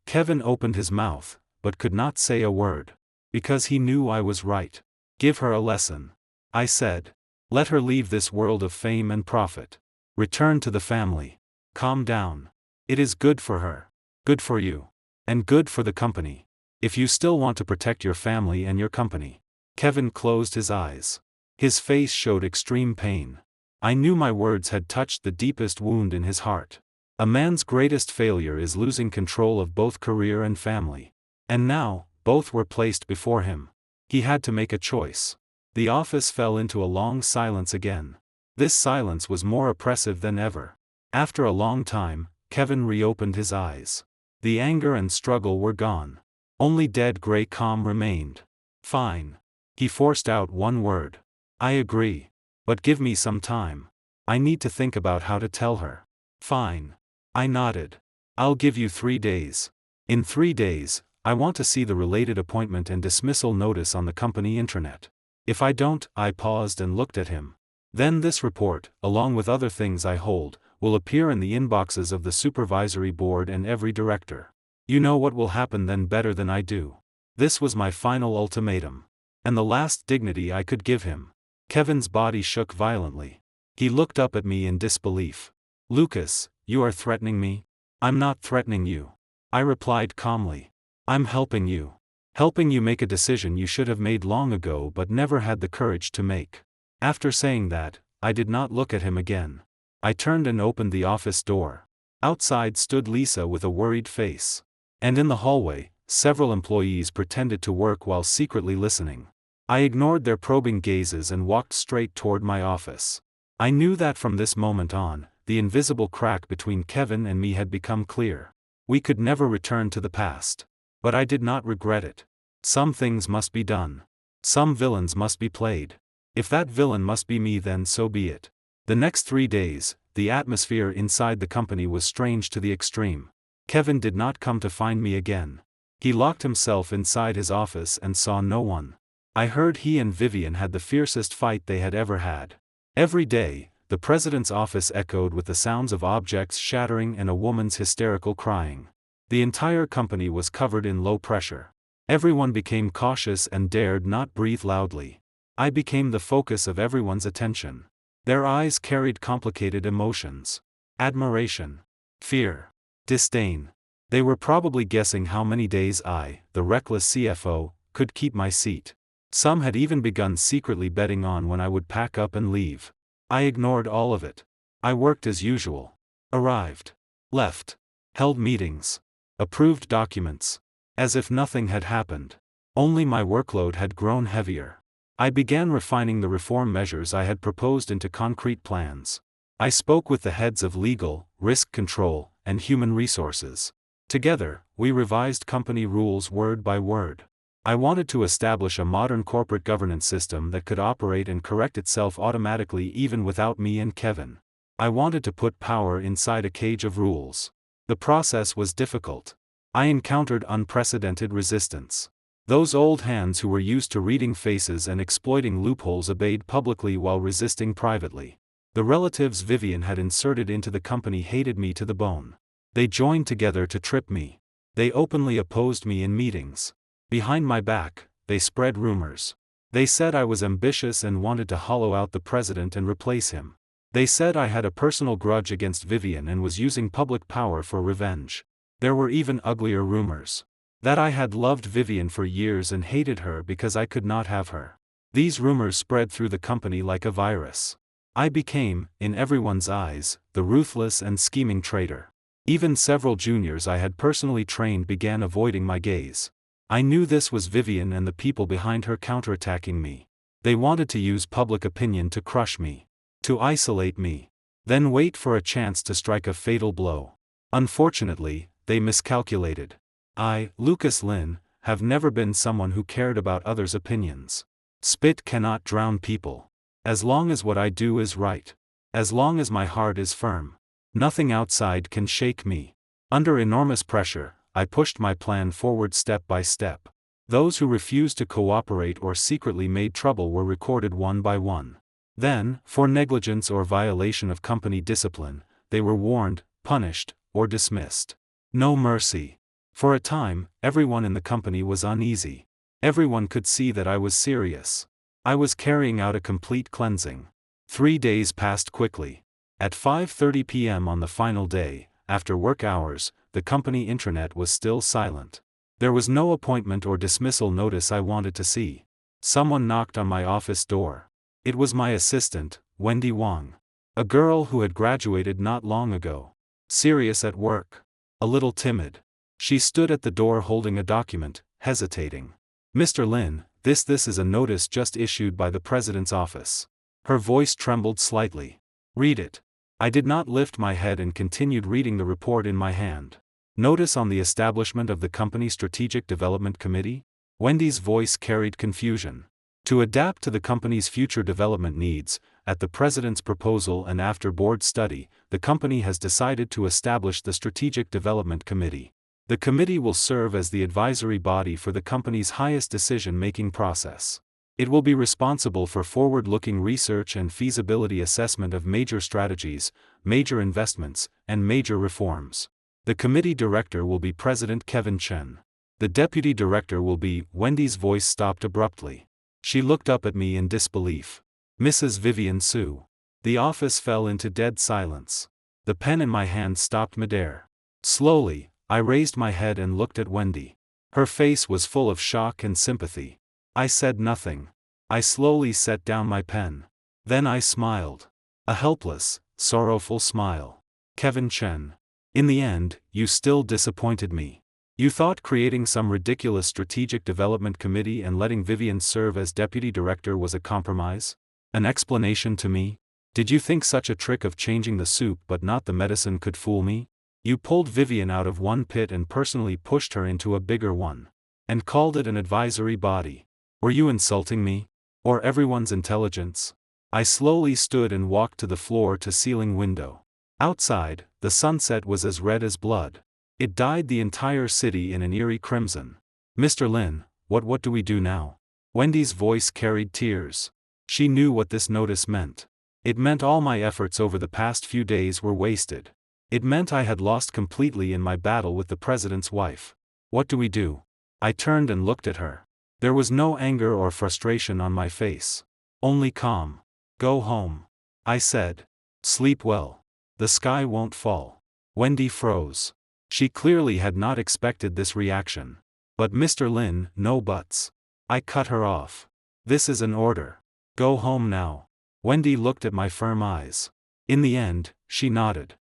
Kevin opened his mouth, but could not say a word. Because he knew I was right. "Give her a lesson," I said. "Let her leave this world of fame and profit. Return to the family. Calm down. It is good for her. Good for you. And good for the company. If you still want to protect your family and your company." Kevin closed his eyes. His face showed extreme pain. I knew my words had touched the deepest wound in his heart. A man's greatest failure is losing control of both career and family. And now, both were placed before him. He had to make a choice. The office fell into a long silence again. This silence was more oppressive than ever. After a long time, Kevin reopened his eyes. The anger and struggle were gone. Only dead gray calm remained. "Fine." He forced out one word. "I agree. But give me some time. I need to think about how to tell her." "Fine." I nodded. "I'll give you 3 days. In 3 days, I want to see the related appointment and dismissal notice on the company intranet. If I don't," I paused and looked at him. "Then this report, along with other things I hold, will appear in the inboxes of the supervisory board and every director. You know what will happen then better than I do." This was my final ultimatum. And the last dignity I could give him. Kevin's body shook violently. He looked up at me in disbelief. "Lucas, you are threatening me?" "I'm not threatening you," I replied calmly. "I'm helping you. Helping you make a decision you should have made long ago but never had the courage to make." After saying that, I did not look at him again. I turned and opened the office door. Outside stood Lisa with a worried face. And in the hallway, several employees pretended to work while secretly listening. I ignored their probing gazes and walked straight toward my office. I knew that from this moment on, the invisible crack between Kevin and me had become clear. We could never return to the past. But I did not regret it. Some things must be done. Some villains must be played. If that villain must be me, then so be it. The next 3 days, the atmosphere inside the company was strange to the extreme. Kevin did not come to find me again. He locked himself inside his office and saw no one. I heard he and Vivian had the fiercest fight they had ever had. Every day, the president's office echoed with the sounds of objects shattering and a woman's hysterical crying. The entire company was covered in low pressure. Everyone became cautious and dared not breathe loudly. I became the focus of everyone's attention. Their eyes carried complicated emotions. Admiration. Fear. Disdain. They were probably guessing how many days I, the reckless CFO, could keep my seat. Some had even begun secretly betting on when I would pack up and leave. I ignored all of it. I worked as usual. Arrived. Left. Held meetings. Approved documents. As if nothing had happened. Only my workload had grown heavier. I began refining the reform measures I had proposed into concrete plans. I spoke with the heads of legal, risk control, and human resources. Together, we revised company rules word by word. I wanted to establish a modern corporate governance system that could operate and correct itself automatically even without me and Kevin. I wanted to put power inside a cage of rules. The process was difficult. I encountered unprecedented resistance. Those old hands who were used to reading faces and exploiting loopholes obeyed publicly while resisting privately. The relatives Vivian had inserted into the company hated me to the bone. They joined together to trip me. They openly opposed me in meetings. Behind my back, they spread rumors. They said I was ambitious and wanted to hollow out the president and replace him. They said I had a personal grudge against Vivian and was using public power for revenge. There were even uglier rumors. That I had loved Vivian for years and hated her because I could not have her. These rumors spread through the company like a virus. I became, in everyone's eyes, the ruthless and scheming traitor. Even several juniors I had personally trained began avoiding my gaze. I knew this was Vivian and the people behind her counterattacking me. They wanted to use public opinion to crush me, to isolate me, then wait for a chance to strike a fatal blow. Unfortunately, they miscalculated. I, Lucas Lynn, have never been someone who cared about others' opinions. Spit cannot drown people. As long as what I do is right. As long as my heart is firm. Nothing outside can shake me. Under enormous pressure, I pushed my plan forward step by step. Those who refused to cooperate or secretly made trouble were recorded one by one. Then, for negligence or violation of company discipline, they were warned, punished, or dismissed. No mercy. For a time, everyone in the company was uneasy. Everyone could see that I was serious. I was carrying out a complete cleansing. 3 days passed quickly. At 5:30 p.m. on the final day, after work hours, the company intranet was still silent. There was no appointment or dismissal notice I wanted to see. Someone knocked on my office door. It was my assistant, Wendy Wong. A girl who had graduated not long ago. Serious at work. A little timid. She stood at the door holding a document, hesitating. "Mr. Lin, this is a notice just issued by the president's office." Her voice trembled slightly. "Read it." I did not lift my head and continued reading the report in my hand. "Notice on the establishment of the company Strategic Development Committee?" Wendy's voice carried confusion. "To adapt to the company's future development needs, at the president's proposal and after board study, the company has decided to establish the Strategic Development Committee. The committee will serve as the advisory body for the company's highest decision-making process. It will be responsible for forward-looking research and feasibility assessment of major strategies, major investments, and major reforms. The committee director will be President Kevin Chen. The deputy director will be..." Wendy's voice stopped abruptly. She looked up at me in disbelief. "Mrs. Vivian Su." The office fell into dead silence. The pen in my hand stopped midair. Slowly, I raised my head and looked at Wendy. Her face was full of shock and sympathy. I said nothing. I slowly set down my pen. Then I smiled. A helpless, sorrowful smile. "Kevin Chen. In the end, you still disappointed me. You thought creating some ridiculous strategic development committee and letting Vivian serve as deputy director was a compromise? An explanation to me? Did you think such a trick of changing the soup but not the medicine could fool me? You pulled Vivian out of one pit and personally pushed her into a bigger one. And called it an advisory body. Were you insulting me? Or everyone's intelligence?" I slowly stood and walked to the floor-to-ceiling window. Outside, the sunset was as red as blood. It dyed the entire city in an eerie crimson. "Mr. Lin, what do we do now?" Wendy's voice carried tears. She knew what this notice meant. It meant all my efforts over the past few days were wasted. It meant I had lost completely in my battle with the president's wife. "What do we do?" I turned and looked at her. There was no anger or frustration on my face. Only calm. "Go home," I said. "Sleep well. The sky won't fall." Wendy froze. She clearly had not expected this reaction. "But Mr. Lin, no buts." I cut her off. "This is an order. Go home now." Wendy looked at my firm eyes. In the end, she nodded.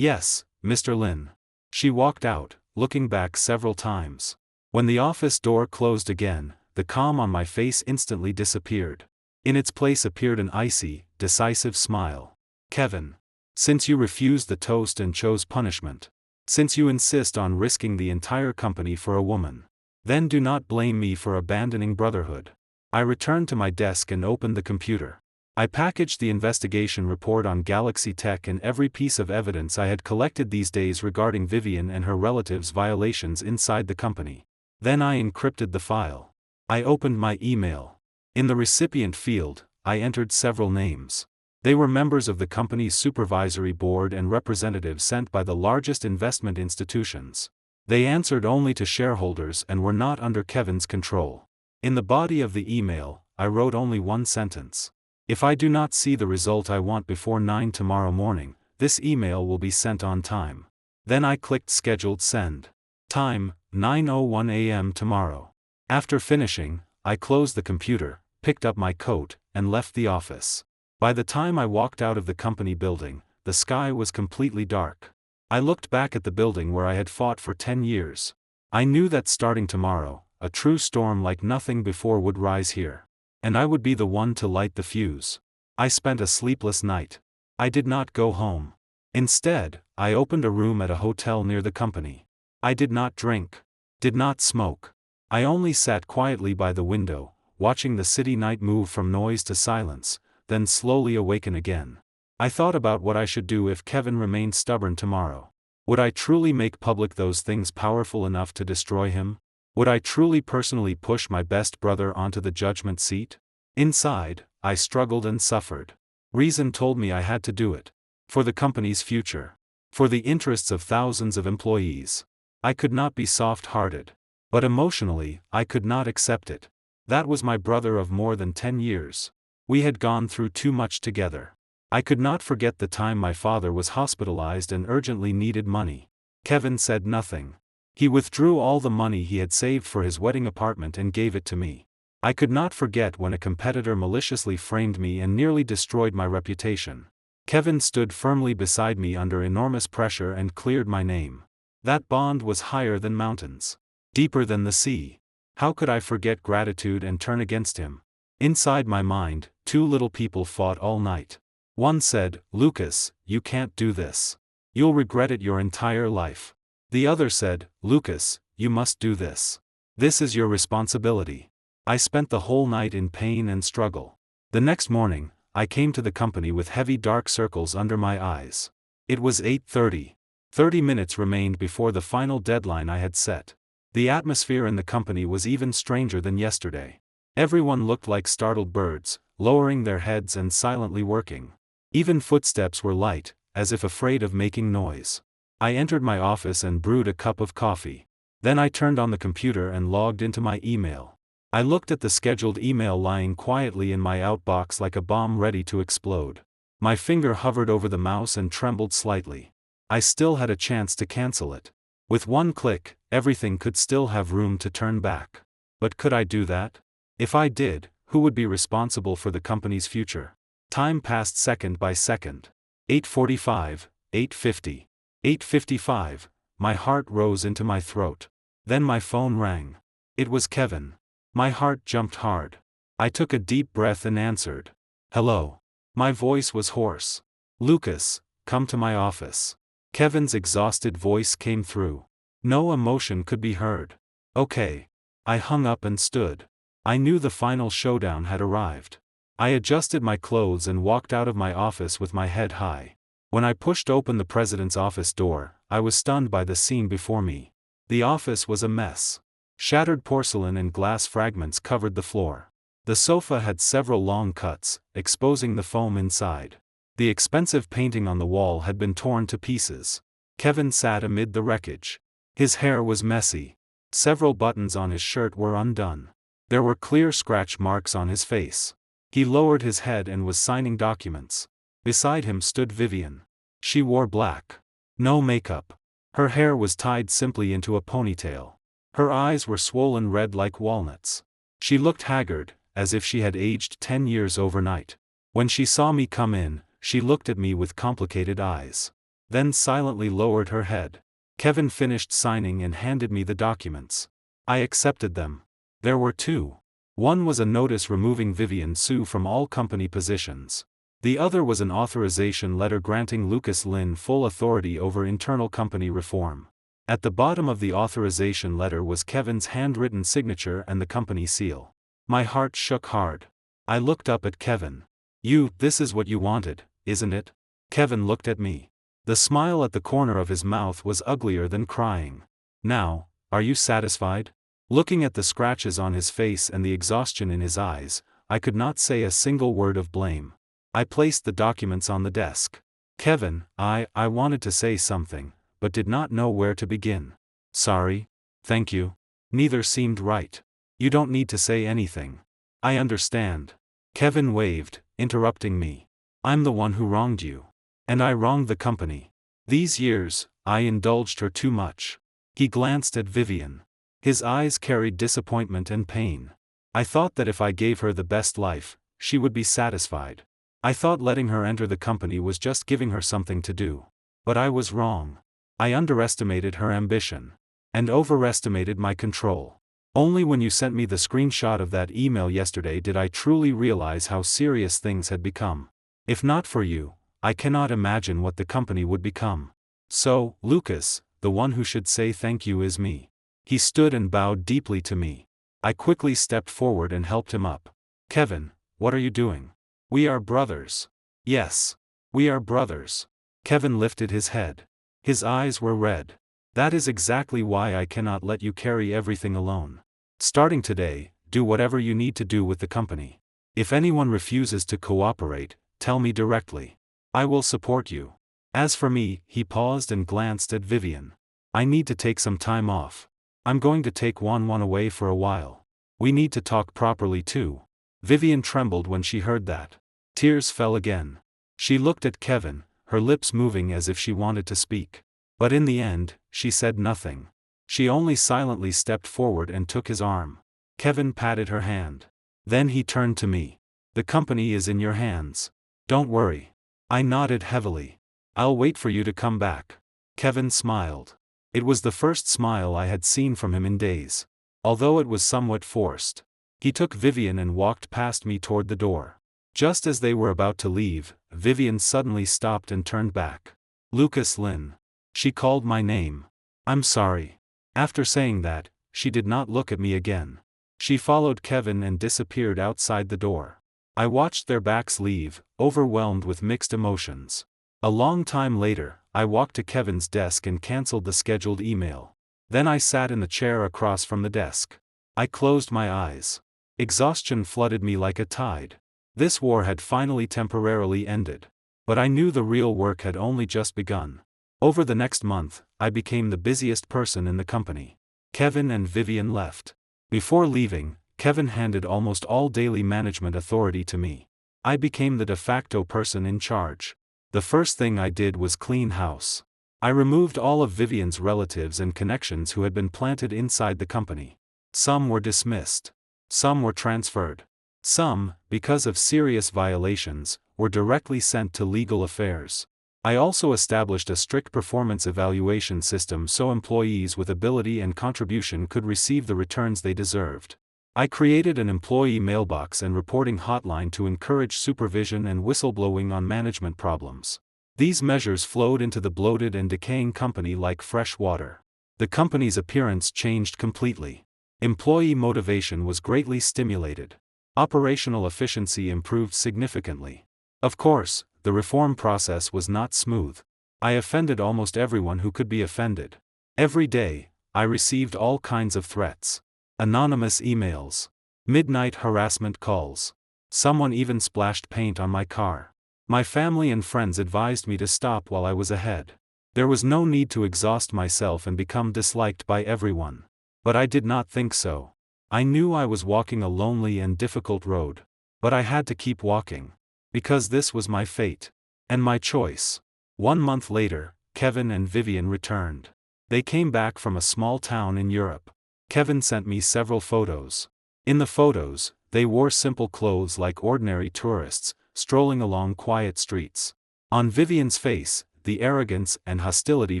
"Yes, Mr. Lin." She walked out, looking back several times. When the office door closed again, the calm on my face instantly disappeared. In its place appeared an icy, decisive smile. "Kevin. Since you refused the toast and chose punishment. Since you insist on risking the entire company for a woman. Then do not blame me for abandoning brotherhood." I returned to my desk and opened the computer. I packaged the investigation report on Galaxy Tech and every piece of evidence I had collected these days regarding Vivian and her relatives' violations inside the company. Then I encrypted the file. I opened my email. In the recipient field, I entered several names. They were members of the company's supervisory board and representatives sent by the largest investment institutions. They answered only to shareholders and were not under Kevin's control. In the body of the email, I wrote only one sentence. "If I do not see the result I want before 9 tomorrow morning, this email will be sent on time." Then I clicked scheduled send. Time, 9:01 a.m. tomorrow. After finishing, I closed the computer, picked up my coat, and left the office. By the time I walked out of the company building, the sky was completely dark. I looked back at the building where I had fought for 10 years. I knew that starting tomorrow, a true storm like nothing before would rise here. And I would be the one to light the fuse. I spent a sleepless night. I did not go home. Instead, I opened a room at a hotel near the company. I did not drink. Did not smoke. I only sat quietly by the window, watching the city night move from noise to silence, then slowly awaken again. I thought about what I should do if Kevin remained stubborn tomorrow. Would I truly make public those things powerful enough to destroy him? Would I truly personally push my best brother onto the judgment seat? Inside, I struggled and suffered. Reason told me I had to do it. For the company's future. For the interests of thousands of employees. I could not be soft-hearted. But emotionally, I could not accept it. That was my brother of more than 10 years. We had gone through too much together. I could not forget the time my father was hospitalized and urgently needed money. Kevin said nothing. He withdrew all the money he had saved for his wedding apartment and gave it to me. I could not forget when a competitor maliciously framed me and nearly destroyed my reputation. Kevin stood firmly beside me under enormous pressure and cleared my name. That bond was higher than mountains. Deeper than the sea. How could I forget gratitude and turn against him? Inside my mind, two little people fought all night. One said, "Lucas, you can't do this. You'll regret it your entire life." The other said, "Lucas, you must do this. This is your responsibility." I spent the whole night in pain and struggle. The next morning, I came to the company with heavy dark circles under my eyes. It was 8:30. 30 minutes remained before the final deadline I had set. The atmosphere in the company was even stranger than yesterday. Everyone looked like startled birds, lowering their heads and silently working. Even footsteps were light, as if afraid of making noise. I entered my office and brewed a cup of coffee. Then I turned on the computer and logged into my email. I looked at the scheduled email lying quietly in my outbox like a bomb ready to explode. My finger hovered over the mouse and trembled slightly. I still had a chance to cancel it. With one click, everything could still have room to turn back. But could I do that? If I did, who would be responsible for the company's future? Time passed second by second. 8:45, 8:50. 8:55, my heart rose into my throat. Then my phone rang. It was Kevin. My heart jumped hard. I took a deep breath and answered. "Hello." My voice was hoarse. "Lucas, come to my office." Kevin's exhausted voice came through. No emotion could be heard. "Okay." I hung up and stood. I knew the final showdown had arrived. I adjusted my clothes and walked out of my office with my head high. When I pushed open the president's office door, I was stunned by the scene before me. The office was a mess. Shattered porcelain and glass fragments covered the floor. The sofa had several long cuts, exposing the foam inside. The expensive painting on the wall had been torn to pieces. Kevin sat amid the wreckage. His hair was messy. Several buttons on his shirt were undone. There were clear scratch marks on his face. He lowered his head and was signing documents. Beside him stood Vivian. She wore black. No makeup. Her hair was tied simply into a ponytail. Her eyes were swollen red like walnuts. She looked haggard, as if she had aged 10 years overnight. When she saw me come in, she looked at me with complicated eyes. Then silently lowered her head. Kevin finished signing and handed me the documents. I accepted them. There were two. One was a notice removing Vivian Sue from all company positions. The other was an authorization letter granting Lucas Lin full authority over internal company reform. At the bottom of the authorization letter was Kevin's handwritten signature and the company seal. My heart shook hard. I looked up at Kevin. This is what you wanted, isn't it?" Kevin looked at me. The smile at the corner of his mouth was uglier than crying. "Now, are you satisfied?" Looking at the scratches on his face and the exhaustion in his eyes, I could not say a single word of blame. I placed the documents on the desk. "Kevin, I wanted to say something, but did not know where to begin. Sorry. Thank you." Neither seemed right. "You don't need to say anything. I understand." Kevin waved, interrupting me. "I'm the one who wronged you. And I wronged the company. These years, I indulged her too much." He glanced at Vivian. His eyes carried disappointment and pain. I thought that if I gave her the best life, she would be satisfied. I thought letting her enter the company was just giving her something to do. But I was wrong. I underestimated her ambition. And overestimated my control. Only when you sent me the screenshot of that email yesterday did I truly realize how serious things had become. If not for you, I cannot imagine what the company would become. So, Lucas, the one who should say thank you is me. He stood and bowed deeply to me. I quickly stepped forward and helped him up. Kevin, what are you doing? We are brothers. Yes. We are brothers. Kevin lifted his head. His eyes were red. That is exactly why I cannot let you carry everything alone. Starting today, do whatever you need to do with the company. If anyone refuses to cooperate, tell me directly. I will support you. As for me, he paused and glanced at Vivian. I need to take some time off. I'm going to take Juan away for a while. We need to talk properly too. Vivian trembled when she heard that. Tears fell again. She looked at Kevin, her lips moving as if she wanted to speak. But in the end, she said nothing. She only silently stepped forward and took his arm. Kevin patted her hand. Then he turned to me. The company is in your hands. Don't worry. I nodded heavily. I'll wait for you to come back. Kevin smiled. It was the first smile I had seen from him in days. Although it was somewhat forced. He took Vivian and walked past me toward the door. Just as they were about to leave, Vivian suddenly stopped and turned back. Lucas Lynn. She called my name. I'm sorry. After saying that, she did not look at me again. She followed Kevin and disappeared outside the door. I watched their backs leave, overwhelmed with mixed emotions. A long time later, I walked to Kevin's desk and canceled the scheduled email. Then I sat in the chair across from the desk. I closed my eyes. Exhaustion flooded me like a tide. This war had finally temporarily ended. But I knew the real work had only just begun. Over the next month, I became the busiest person in the company. Kevin and Vivian left. Before leaving, Kevin handed almost all daily management authority to me. I became the de facto person in charge. The first thing I did was clean house. I removed all of Vivian's relatives and connections who had been planted inside the company. Some were dismissed. Some were transferred. Some, because of serious violations, were directly sent to legal affairs. I also established a strict performance evaluation system so employees with ability and contribution could receive the returns they deserved. I created an employee mailbox and reporting hotline to encourage supervision and whistleblowing on management problems. These measures flowed into the bloated and decaying company like fresh water. The company's appearance changed completely. Employee motivation was greatly stimulated. Operational efficiency improved significantly. Of course, the reform process was not smooth. I offended almost everyone who could be offended. Every day, I received all kinds of threats. Anonymous emails. Midnight harassment calls. Someone even splashed paint on my car. My family and friends advised me to stop while I was ahead. There was no need to exhaust myself and become disliked by everyone. But I did not think so. I knew I was walking a lonely and difficult road. But I had to keep walking. Because this was my fate. And my choice. 1 month later, Kevin and Vivian returned. They came back from a small town in Europe. Kevin sent me several photos. In the photos, they wore simple clothes like ordinary tourists, strolling along quiet streets. On Vivian's face, the arrogance and hostility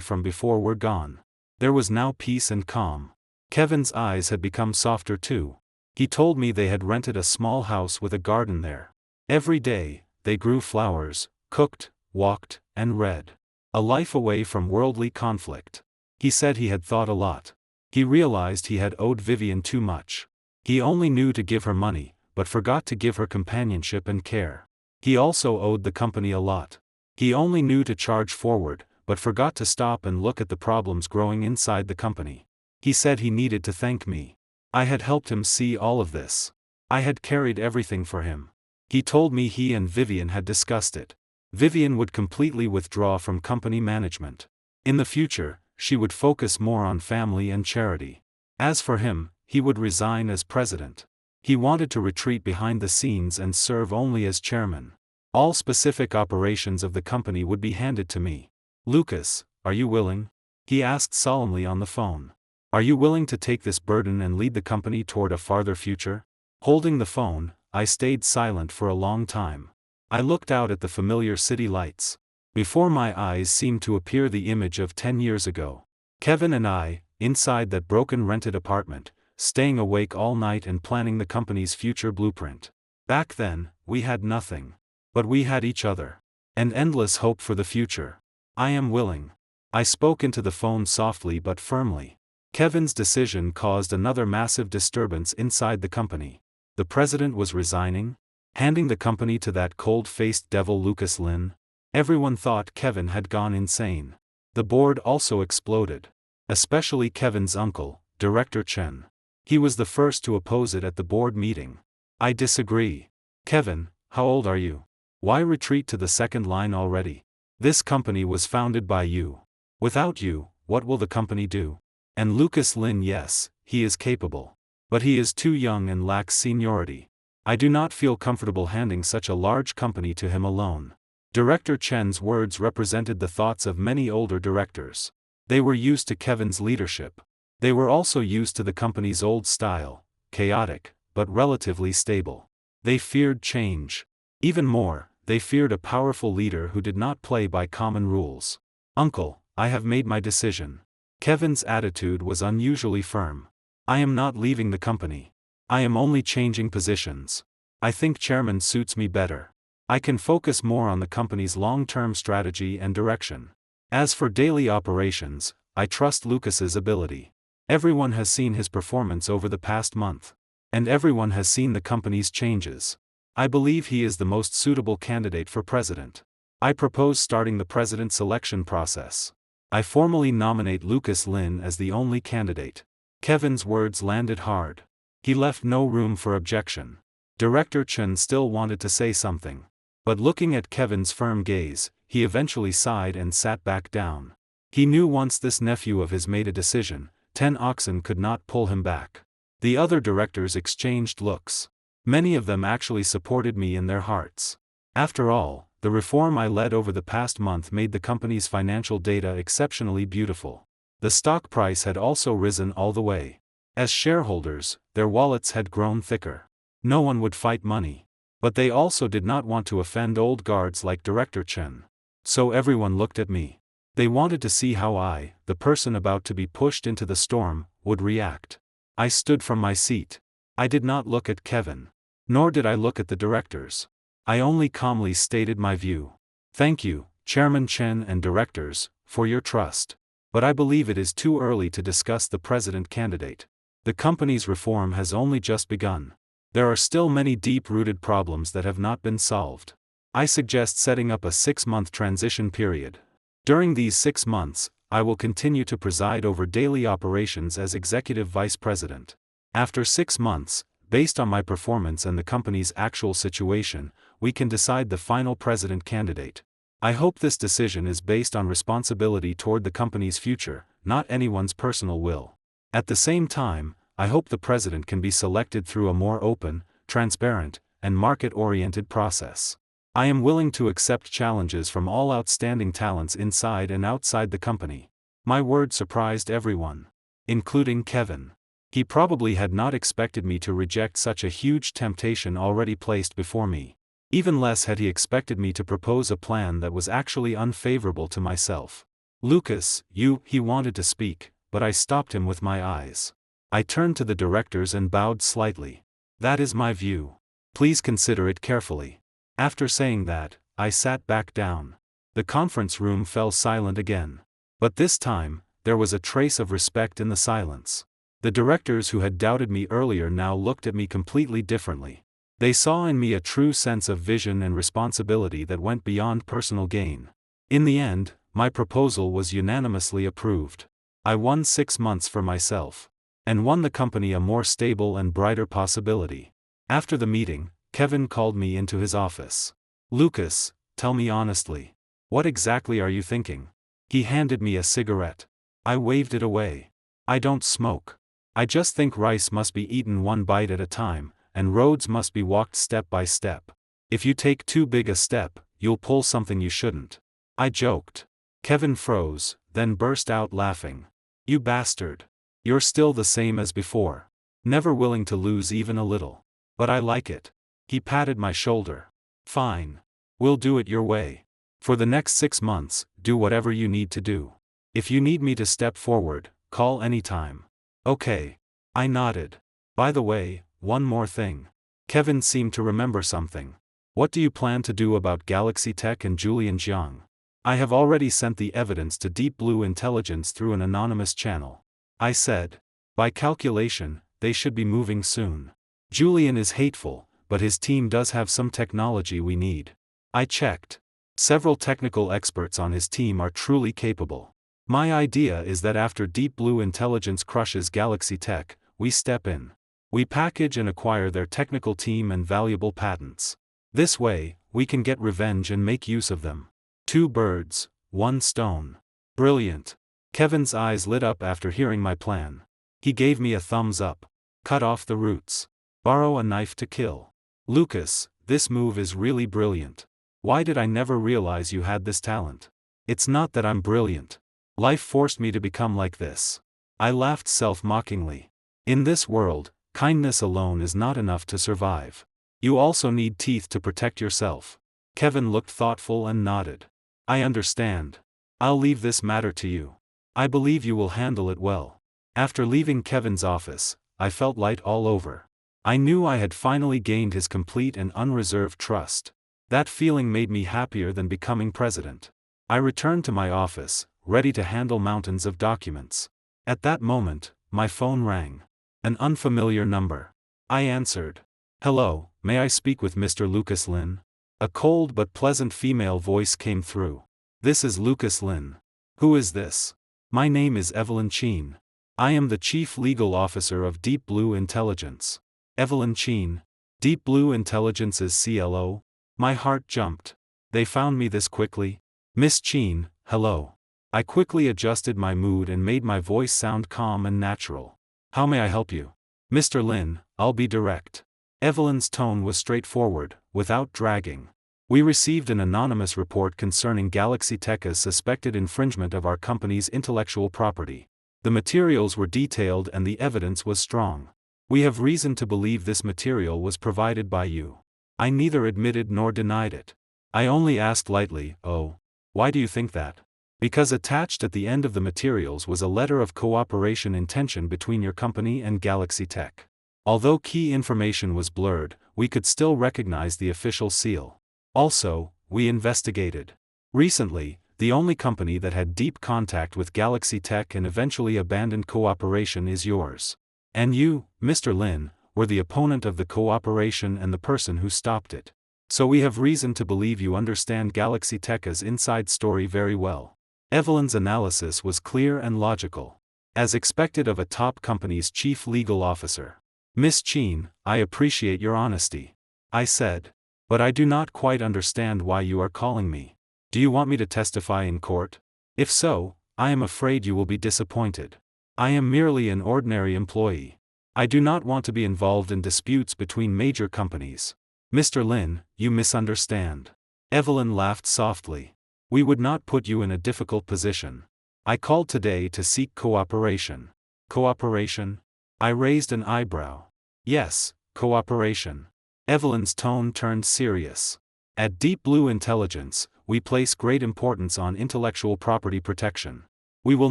from before were gone. There was now peace and calm. Kevin's eyes had become softer too. He told me they had rented a small house with a garden there. Every day, they grew flowers, cooked, walked, and read. A life away from worldly conflict. He said he had thought a lot. He realized he had owed Vivian too much. He only knew to give her money, but forgot to give her companionship and care. He also owed the company a lot. He only knew to charge forward, but forgot to stop and look at the problems growing inside the company. He said he needed to thank me. I had helped him see all of this. I had carried everything for him. He told me he and Vivian had discussed it. Vivian would completely withdraw from company management. In the future, she would focus more on family and charity. As for him, he would resign as president. He wanted to retreat behind the scenes and serve only as chairman. All specific operations of the company would be handed to me. Lucas, are you willing? He asked solemnly on the phone. Are you willing to take this burden and lead the company toward a farther future? Holding the phone, I stayed silent for a long time. I looked out at the familiar city lights. Before my eyes seemed to appear the image of 10 years ago. Kevin and I, inside that broken rented apartment, staying awake all night and planning the company's future blueprint. Back then, we had nothing. But we had each other. And endless hope for the future. I am willing. I spoke into the phone softly but firmly. Kevin's decision caused another massive disturbance inside the company. The president was resigning, handing the company to that cold-faced devil Lucas Lin. Everyone thought Kevin had gone insane. The board also exploded. Especially Kevin's uncle, Director Chen. He was the first to oppose it at the board meeting. I disagree. Kevin, how old are you? Why retreat to the second line already? This company was founded by you. Without you, what will the company do? And Lucas Lin, yes, he is capable. But he is too young and lacks seniority. I do not feel comfortable handing such a large company to him alone. Director Chen's words represented the thoughts of many older directors. They were used to Kevin's leadership. They were also used to the company's old style, chaotic, but relatively stable. They feared change. Even more, they feared a powerful leader who did not play by common rules. Uncle, I have made my decision. Kevin's attitude was unusually firm. I am not leaving the company. I am only changing positions. I think chairman suits me better. I can focus more on the company's long-term strategy and direction. As for daily operations, I trust Lucas's ability. Everyone has seen his performance over the past month. And everyone has seen the company's changes. I believe he is the most suitable candidate for president. I propose starting the president selection process. I formally nominate Lucas Lin as the only candidate. Kevin's words landed hard. He left no room for objection. Director Chen still wanted to say something. But looking at Kevin's firm gaze, he eventually sighed and sat back down. He knew once this nephew of his made a decision, 10 oxen could not pull him back. The other directors exchanged looks. Many of them actually supported me in their hearts. After all, the reform I led over the past month made the company's financial data exceptionally beautiful. The stock price had also risen all the way. As shareholders, their wallets had grown thicker. No one would fight money. But they also did not want to offend old guards like Director Chen. So everyone looked at me. They wanted to see how I, the person about to be pushed into the storm, would react. I stood from my seat. I did not look at Kevin. Nor did I look at the directors. I only calmly stated my view. Thank you, Chairman Chen and directors, for your trust. But I believe it is too early to discuss the president candidate. The company's reform has only just begun. There are still many deep-rooted problems that have not been solved. I suggest setting up a 6-month transition period. During these 6 months, I will continue to preside over daily operations as executive vice president. After 6 months, based on my performance and the company's actual situation, we can decide the final president candidate. I hope this decision is based on responsibility toward the company's future, not anyone's personal will. At the same time, I hope the president can be selected through a more open, transparent, and market-oriented process. I am willing to accept challenges from all outstanding talents inside and outside the company. My word surprised everyone. Including Kevin. He probably had not expected me to reject such a huge temptation already placed before me. Even less had he expected me to propose a plan that was actually unfavorable to myself. Lucas, he wanted to speak, but I stopped him with my eyes. I turned to the directors and bowed slightly. That is my view. Please consider it carefully. After saying that, I sat back down. The conference room fell silent again. But this time, there was a trace of respect in the silence. The directors who had doubted me earlier now looked at me completely differently. They saw in me a true sense of vision and responsibility that went beyond personal gain. In the end, my proposal was unanimously approved. I won 6 months for myself. And won the company a more stable and brighter possibility. After the meeting, Kevin called me into his office. Lucas, tell me honestly. What exactly are you thinking? He handed me a cigarette. I waved it away. I don't smoke. I just think rice must be eaten one bite at a time, and roads must be walked step by step. If you take too big a step, you'll pull something you shouldn't. I joked. Kevin froze, then burst out laughing. You bastard. You're still the same as before. Never willing to lose even a little. But I like it. He patted my shoulder. Fine. We'll do it your way. For the next 6 months, do whatever you need to do. If you need me to step forward, call anytime. Okay. I nodded. By the way, one more thing. Kevin seemed to remember something. What do you plan to do about Galaxy Tech and Julian Jiang? I have already sent the evidence to Deep Blue Intelligence through an anonymous channel. I said. By calculation, they should be moving soon. Julian is hateful, but his team does have some technology we need. I checked. Several technical experts on his team are truly capable. My idea is that after Deep Blue Intelligence crushes Galaxy Tech, we step in. We package and acquire their technical team and valuable patents. This way, we can get revenge and make use of them. 2 birds, 1 stone. Brilliant. Kevin's eyes lit up after hearing my plan. He gave me a thumbs up. Cut off the roots. Borrow a knife to kill. Lucas, this move is really brilliant. Why did I never realize you had this talent? It's not that I'm brilliant. Life forced me to become like this. I laughed self-mockingly. In this world, kindness alone is not enough to survive. You also need teeth to protect yourself. Kevin looked thoughtful and nodded. I understand. I'll leave this matter to you. I believe you will handle it well. After leaving Kevin's office, I felt light all over. I knew I had finally gained his complete and unreserved trust. That feeling made me happier than becoming president. I returned to my office, ready to handle mountains of documents. At that moment, my phone rang. An unfamiliar number. I answered. Hello, may I speak with Mr. Lucas Lin? A cold but pleasant female voice came through. This is Lucas Lin. Who is this? My name is Evelyn Cheen. I am the Chief Legal Officer of Deep Blue Intelligence. Evelyn Cheen? Deep Blue Intelligence's CLO? My heart jumped. They found me this quickly? Miss Cheen, hello. I quickly adjusted my mood and made my voice sound calm and natural. How may I help you? Mr. Lin, I'll be direct. Evelyn's tone was straightforward, without dragging. We received an anonymous report concerning Galaxy Tech's suspected infringement of our company's intellectual property. The materials were detailed and the evidence was strong. We have reason to believe this material was provided by you. I neither admitted nor denied it. I only asked lightly, oh, why do you think that? Because attached at the end of the materials was a letter of cooperation intention between your company and Galaxy Tech. Although key information was blurred, we could still recognize the official seal. Also, we investigated. Recently, the only company that had deep contact with Galaxy Tech and eventually abandoned cooperation is yours. And you, Mr. Lin, were the opponent of the cooperation and the person who stopped it. So we have reason to believe you understand Galaxy Tech's inside story very well. Evelyn's analysis was clear and logical. As expected of a top company's chief legal officer. Miss Cheen, I appreciate your honesty. I said. But I do not quite understand why you are calling me. Do you want me to testify in court? If so, I am afraid you will be disappointed. I am merely an ordinary employee. I do not want to be involved in disputes between major companies. Mr. Lin, you misunderstand. Evelyn laughed softly. We would not put you in a difficult position. I called today to seek cooperation. Cooperation? I raised an eyebrow. Yes, cooperation. Evelyn's tone turned serious. At Deep Blue Intelligence, we place great importance on intellectual property protection. We will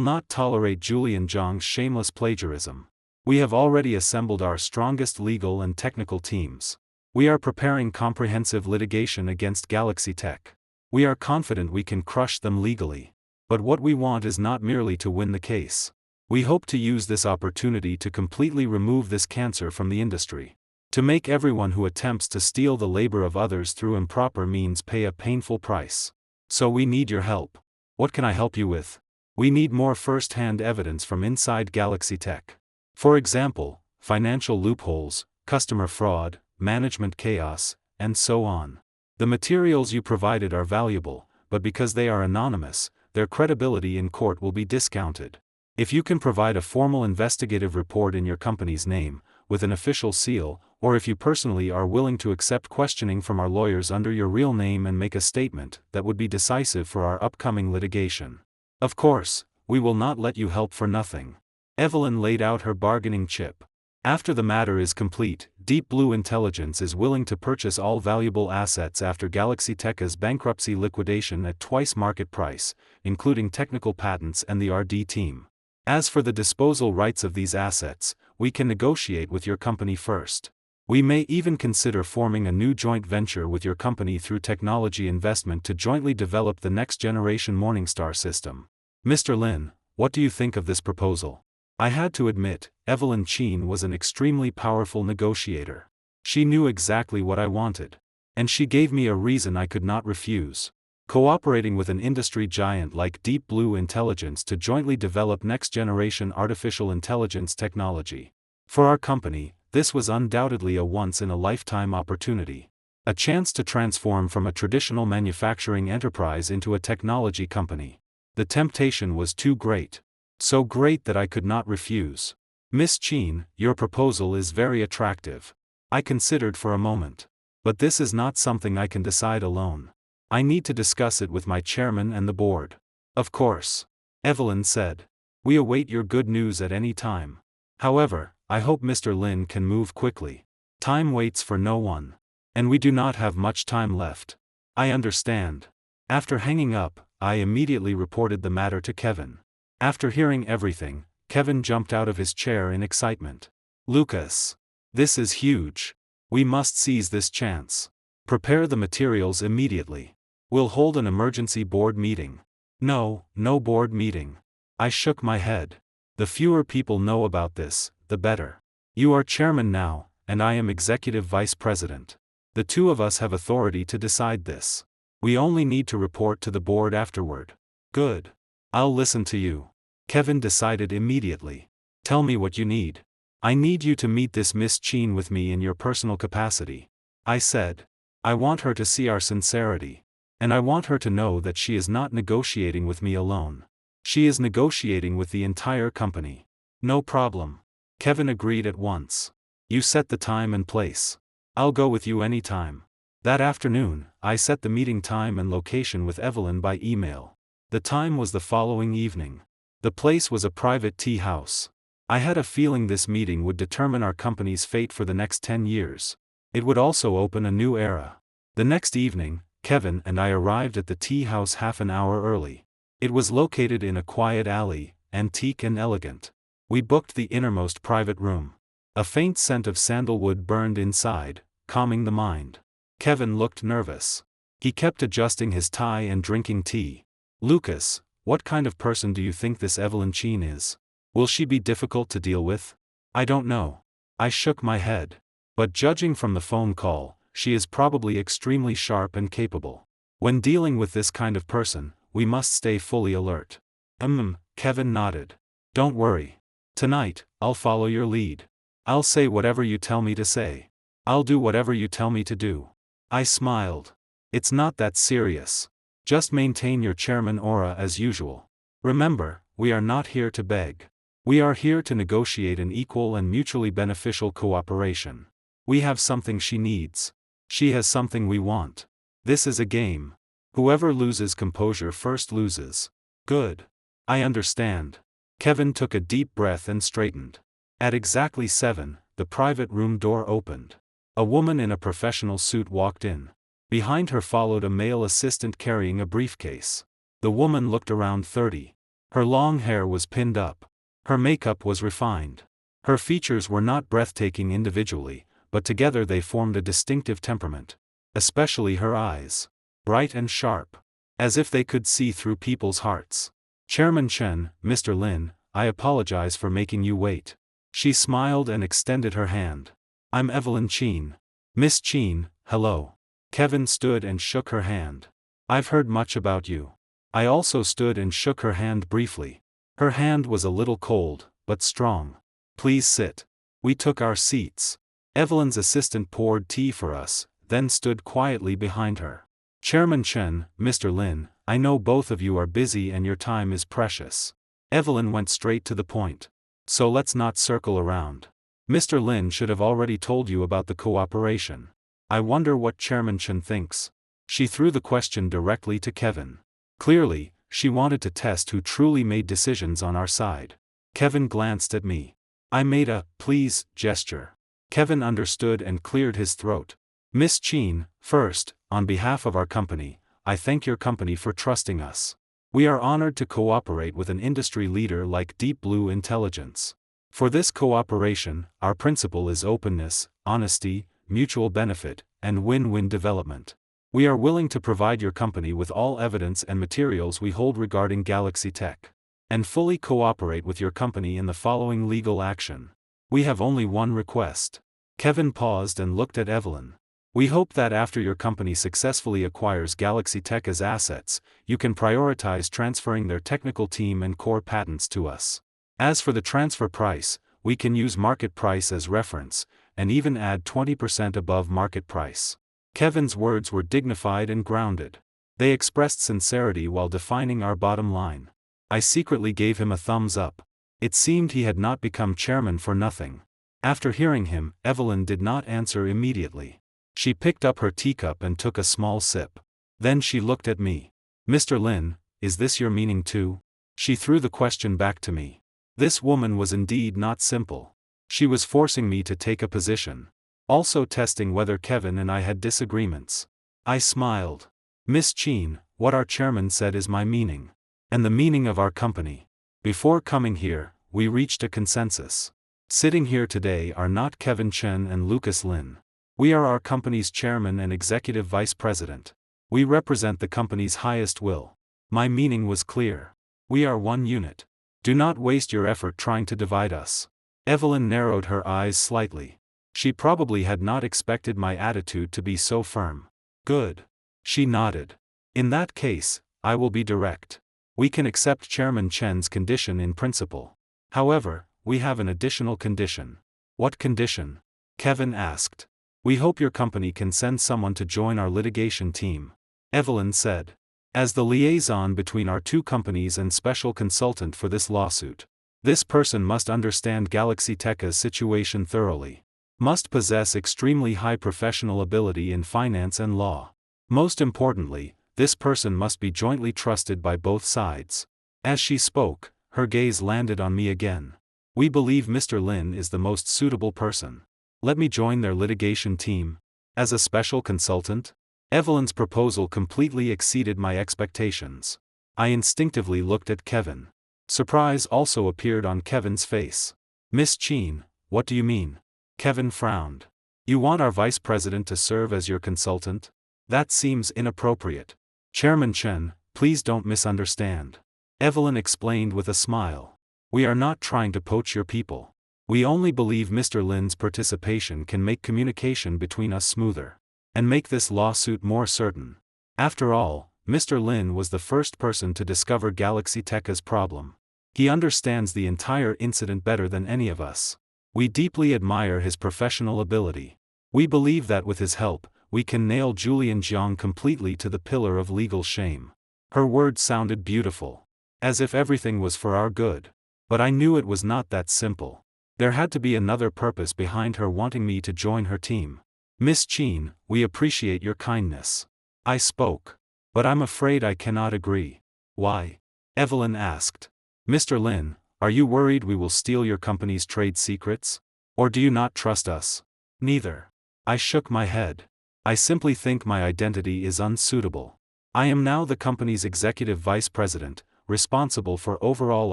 not tolerate Julian Jiang's shameless plagiarism. We have already assembled our strongest legal and technical teams. We are preparing comprehensive litigation against Galaxy Tech. We are confident we can crush them legally. But what we want is not merely to win the case. We hope to use this opportunity to completely remove this cancer from the industry. To make everyone who attempts to steal the labor of others through improper means pay a painful price. So we need your help. What can I help you with? We need more first-hand evidence from inside Galaxy Tech. For example, financial loopholes, customer fraud, management chaos, and so on. The materials you provided are valuable, but because they are anonymous, their credibility in court will be discounted. If you can provide a formal investigative report in your company's name, with an official seal, or if you personally are willing to accept questioning from our lawyers under your real name and make a statement, that would be decisive for our upcoming litigation. Of course, we will not let you help for nothing. Evelyn laid out her bargaining chip. After the matter is complete, Deep Blue Intelligence is willing to purchase all valuable assets after Galaxy Tech's bankruptcy liquidation at twice market price, including technical patents and the RD team. As for the disposal rights of these assets, we can negotiate with your company first. We may even consider forming a new joint venture with your company through technology investment to jointly develop the next generation Morningstar system. Mr. Lin, what do you think of this proposal? I had to admit, Evelyn Cheen was an extremely powerful negotiator. She knew exactly what I wanted. And she gave me a reason I could not refuse. Cooperating with an industry giant like Deep Blue Intelligence to jointly develop next-generation artificial intelligence technology. For our company, this was undoubtedly a once-in-a-lifetime opportunity. A chance to transform from a traditional manufacturing enterprise into a technology company. The temptation was too great. So great that I could not refuse. Miss Cheen, your proposal is very attractive. I considered for a moment. But this is not something I can decide alone. I need to discuss it with my chairman and the board. Of course. Evelyn said. We await your good news at any time. However, I hope Mr. Lin can move quickly. Time waits for no one. And we do not have much time left. I understand. After hanging up, I immediately reported the matter to Kevin. After hearing everything, Kevin jumped out of his chair in excitement. Lucas. This is huge. We must seize this chance. Prepare the materials immediately. We'll hold an emergency board meeting. No board meeting. I shook my head. The fewer people know about this, the better. You are chairman now, and I am executive vice president. The two of us have authority to decide this. We only need to report to the board afterward. Good. I'll listen to you. Kevin decided immediately. Tell me what you need. I need you to meet this Miss Cheen with me in your personal capacity. I said. I want her to see our sincerity. And I want her to know that she is not negotiating with me alone. She is negotiating with the entire company. No problem. Kevin agreed at once. You set the time and place. I'll go with you anytime. That afternoon, I set the meeting time and location with Evelyn by email. The time was the following evening. The place was a private tea house. I had a feeling this meeting would determine our company's fate for the next 10 years. It would also open a new era. The next evening, Kevin and I arrived at the tea house half an hour early. It was located in a quiet alley, antique and elegant. We booked the innermost private room. A faint scent of sandalwood burned inside, calming the mind. Kevin looked nervous. He kept adjusting his tie and drinking tea. Lucas, what kind of person do you think this Evelyn Cheen is? Will she be difficult to deal with? I don't know. I shook my head. But judging from the phone call, she is probably extremely sharp and capable. When dealing with this kind of person, we must stay fully alert. Kevin nodded. Don't worry. Tonight, I'll follow your lead. I'll say whatever you tell me to say. I'll do whatever you tell me to do. I smiled. It's not that serious. Just maintain your chairman aura as usual. Remember, we are not here to beg. We are here to negotiate an equal and mutually beneficial cooperation. We have something she needs. She has something we want. This is a game. Whoever loses composure first loses. Good. I understand. Kevin took a deep breath and straightened. At exactly 7, the private room door opened. A woman in a professional suit walked in. Behind her followed a male assistant carrying a briefcase. The woman looked around 30. Her long hair was pinned up. Her makeup was refined. Her features were not breathtaking individually, but together they formed a distinctive temperament. Especially her eyes. Bright and sharp. As if they could see through people's hearts. Chairman Chen, Mr. Lin, I apologize for making you wait. She smiled and extended her hand. I'm Evelyn Cheen. Miss Cheen, hello. Kevin stood and shook her hand. I've heard much about you. I also stood and shook her hand briefly. Her hand was a little cold, but strong. Please sit. We took our seats. Evelyn's assistant poured tea for us, then stood quietly behind her. Chairman Chen, Mr. Lin, I know both of you are busy and your time is precious. Evelyn went straight to the point. So let's not circle around. Mr. Lin should have already told you about the cooperation. I wonder what Chairman Chen thinks. She threw the question directly to Kevin. Clearly, she wanted to test who truly made decisions on our side. Kevin glanced at me. I made a please gesture. Kevin understood and cleared his throat. Miss Cheen, first, on behalf of our company, I thank your company for trusting us. We are honored to cooperate with an industry leader like Deep Blue Intelligence. For this cooperation, our principle is openness, honesty, mutual benefit, and win-win development. We are willing to provide your company with all evidence and materials we hold regarding Galaxy Tech, and fully cooperate with your company in the following legal action. We have only one request. Kevin paused and looked at Evelyn. We hope that after your company successfully acquires Galaxy Tech as assets, you can prioritize transferring their technical team and core patents to us. As for the transfer price, we can use market price as reference, and even add 20% above market price. Kevin's words were dignified and grounded. They expressed sincerity while defining our bottom line. I secretly gave him a thumbs up. It seemed he had not become chairman for nothing. After hearing him, Evelyn did not answer immediately. She picked up her teacup and took a small sip. Then she looked at me. Mr. Lin, is this your meaning too? She threw the question back to me. This woman was indeed not simple. She was forcing me to take a position. Also testing whether Kevin and I had disagreements. I smiled. Miss Cheen, what our chairman said is my meaning. And the meaning of our company. Before coming here, we reached a consensus. Sitting here today are not Kevin Chen and Lucas Lin. We are our company's chairman and executive vice president. We represent the company's highest will. My meaning was clear. We are one unit. Do not waste your effort trying to divide us. Evelyn narrowed her eyes slightly. She probably had not expected my attitude to be so firm. Good. She nodded. In that case, I will be direct. We can accept Chairman Chen's condition in principle. However, we have an additional condition. What condition? Kevin asked. We hope your company can send someone to join our litigation team. Evelyn said. As the liaison between our two companies and special consultant for this lawsuit. This person must understand Galaxy Tech's situation thoroughly. Must possess extremely high professional ability in finance and law. Most importantly, this person must be jointly trusted by both sides. As she spoke, her gaze landed on me again. We believe Mr. Lin is the most suitable person. Let me join their litigation team. As a special consultant? Evelyn's proposal completely exceeded my expectations. I instinctively looked at Kevin. Surprise also appeared on Kevin's face. Miss Cheen, what do you mean? Kevin frowned. You want our vice president to serve as your consultant? That seems inappropriate. Chairman Chen, please don't misunderstand. Evelyn explained with a smile. We are not trying to poach your people. We only believe Mr. Lin's participation can make communication between us smoother. And make this lawsuit more certain. After all, Mr. Lin was the first person to discover Galaxy Tech's problem. He understands the entire incident better than any of us. We deeply admire his professional ability. We believe that with his help, we can nail Julian Jiang completely to the pillar of legal shame. Her words sounded beautiful. As if everything was for our good. But I knew it was not that simple. There had to be another purpose behind her wanting me to join her team. Miss Cheen, we appreciate your kindness. I spoke. But I'm afraid I cannot agree. Why? Evelyn asked. Mr. Lin, are you worried we will steal your company's trade secrets? Or do you not trust us? Neither. I shook my head. I simply think my identity is unsuitable. I am now the company's executive vice president, responsible for overall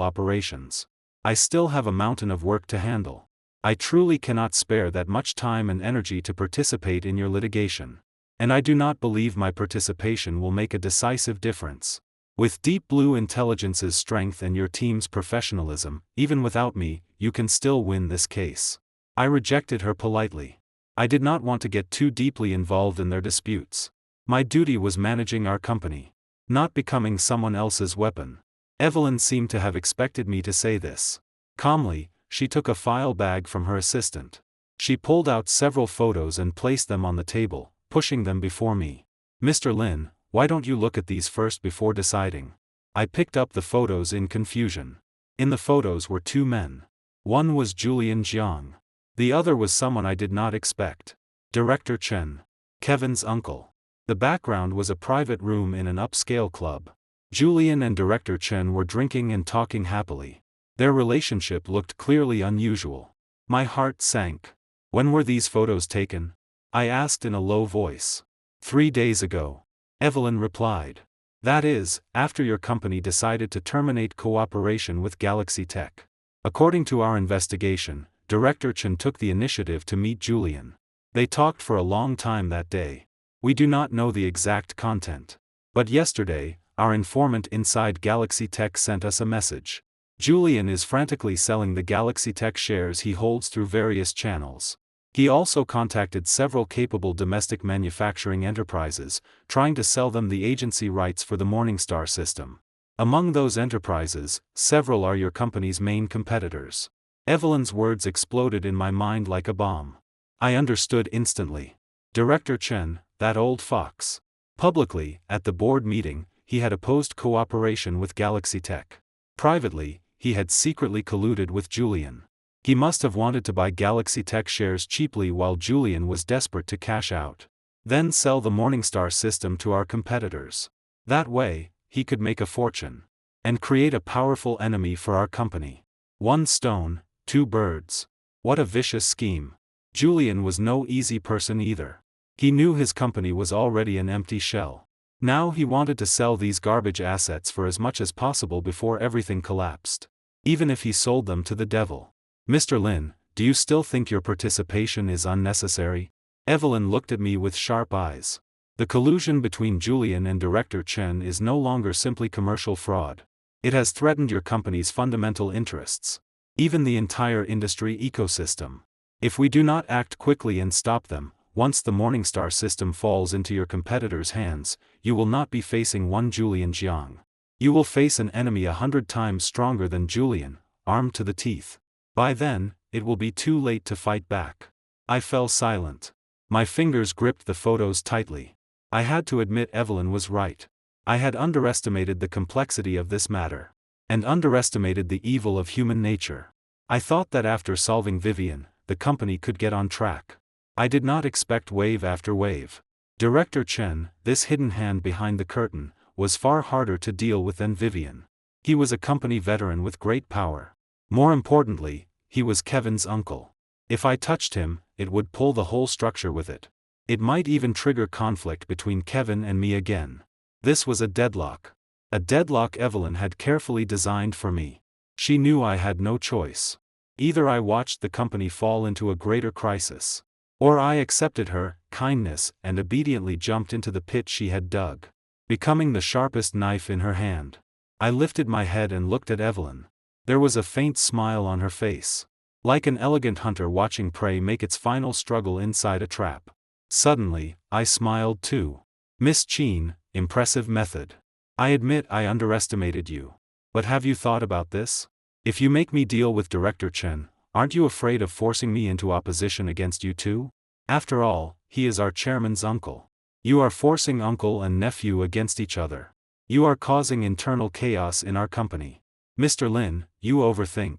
operations. I still have a mountain of work to handle. I truly cannot spare that much time and energy to participate in your litigation. And I do not believe my participation will make a decisive difference. With Deep Blue Intelligence's strength and your team's professionalism, even without me, you can still win this case. I rejected her politely. I did not want to get too deeply involved in their disputes. My duty was managing our company, not becoming someone else's weapon. Evelyn seemed to have expected me to say this. Calmly, she took a file bag from her assistant. She pulled out several photos and placed them on the table, pushing them before me. Mr. Lin, why don't you look at these first before deciding? I picked up the photos in confusion. In the photos were two men. One was Julian Jiang. The other was someone I did not expect. Director Chen. Kevin's uncle. The background was a private room in an upscale club. Julian and Director Chen were drinking and talking happily. Their relationship looked clearly unusual. My heart sank. When were these photos taken? I asked in a low voice. 3 days ago. Evelyn replied. That is, after your company decided to terminate cooperation with Galaxy Tech. According to our investigation, Director Chen took the initiative to meet Julian. They talked for a long time that day. We do not know the exact content. But yesterday, our informant inside Galaxy Tech sent us a message. Julian is frantically selling the Galaxy Tech shares he holds through various channels. He also contacted several capable domestic manufacturing enterprises, trying to sell them the agency rights for the Morningstar system. Among those enterprises, several are your company's main competitors. Evelyn's words exploded in my mind like a bomb. I understood instantly. Director Chen, that old fox. Publicly, at the board meeting, he had opposed cooperation with Galaxy Tech. Privately, he had secretly colluded with Julian. He must have wanted to buy Galaxy Tech shares cheaply while Julian was desperate to cash out. Then sell the Morningstar system to our competitors. That way, he could make a fortune. And create a powerful enemy for our company. One stone, two birds. What a vicious scheme. Julian was no easy person either. He knew his company was already an empty shell. Now he wanted to sell these garbage assets for as much as possible before everything collapsed. Even if he sold them to the devil. Mr. Lin, do you still think your participation is unnecessary? Evelyn looked at me with sharp eyes. The collusion between Julian and Director Chen is no longer simply commercial fraud. It has threatened your company's fundamental interests. Even the entire industry ecosystem. If we do not act quickly and stop them, once the Morningstar system falls into your competitors' hands, you will not be facing one Julian Jiang. You will face an enemy 100 times stronger than Julian, armed to the teeth. By then, it will be too late to fight back. I fell silent. My fingers gripped the photos tightly. I had to admit Evelyn was right. I had underestimated the complexity of this matter. And underestimated the evil of human nature. I thought that after solving Vivian, the company could get on track. I did not expect wave after wave. Director Chen, this hidden hand behind the curtain, was far harder to deal with than Vivian. He was a company veteran with great power. More importantly, he was Kevin's uncle. If I touched him, it would pull the whole structure with it. It might even trigger conflict between Kevin and me again. This was a deadlock. A deadlock Evelyn had carefully designed for me. She knew I had no choice. Either I watched the company fall into a greater crisis. Or I accepted her kindness and obediently jumped into the pit she had dug, becoming the sharpest knife in her hand. I lifted my head and looked at Evelyn. There was a faint smile on her face. Like an elegant hunter watching prey make its final struggle inside a trap. Suddenly, I smiled too. Miss Chin, impressive method. I admit I underestimated you. But have you thought about this? If you make me deal with Director Chen, aren't you afraid of forcing me into opposition against you too? After all, he is our chairman's uncle. You are forcing uncle and nephew against each other. You are causing internal chaos in our company. Mr. Lin, you overthink.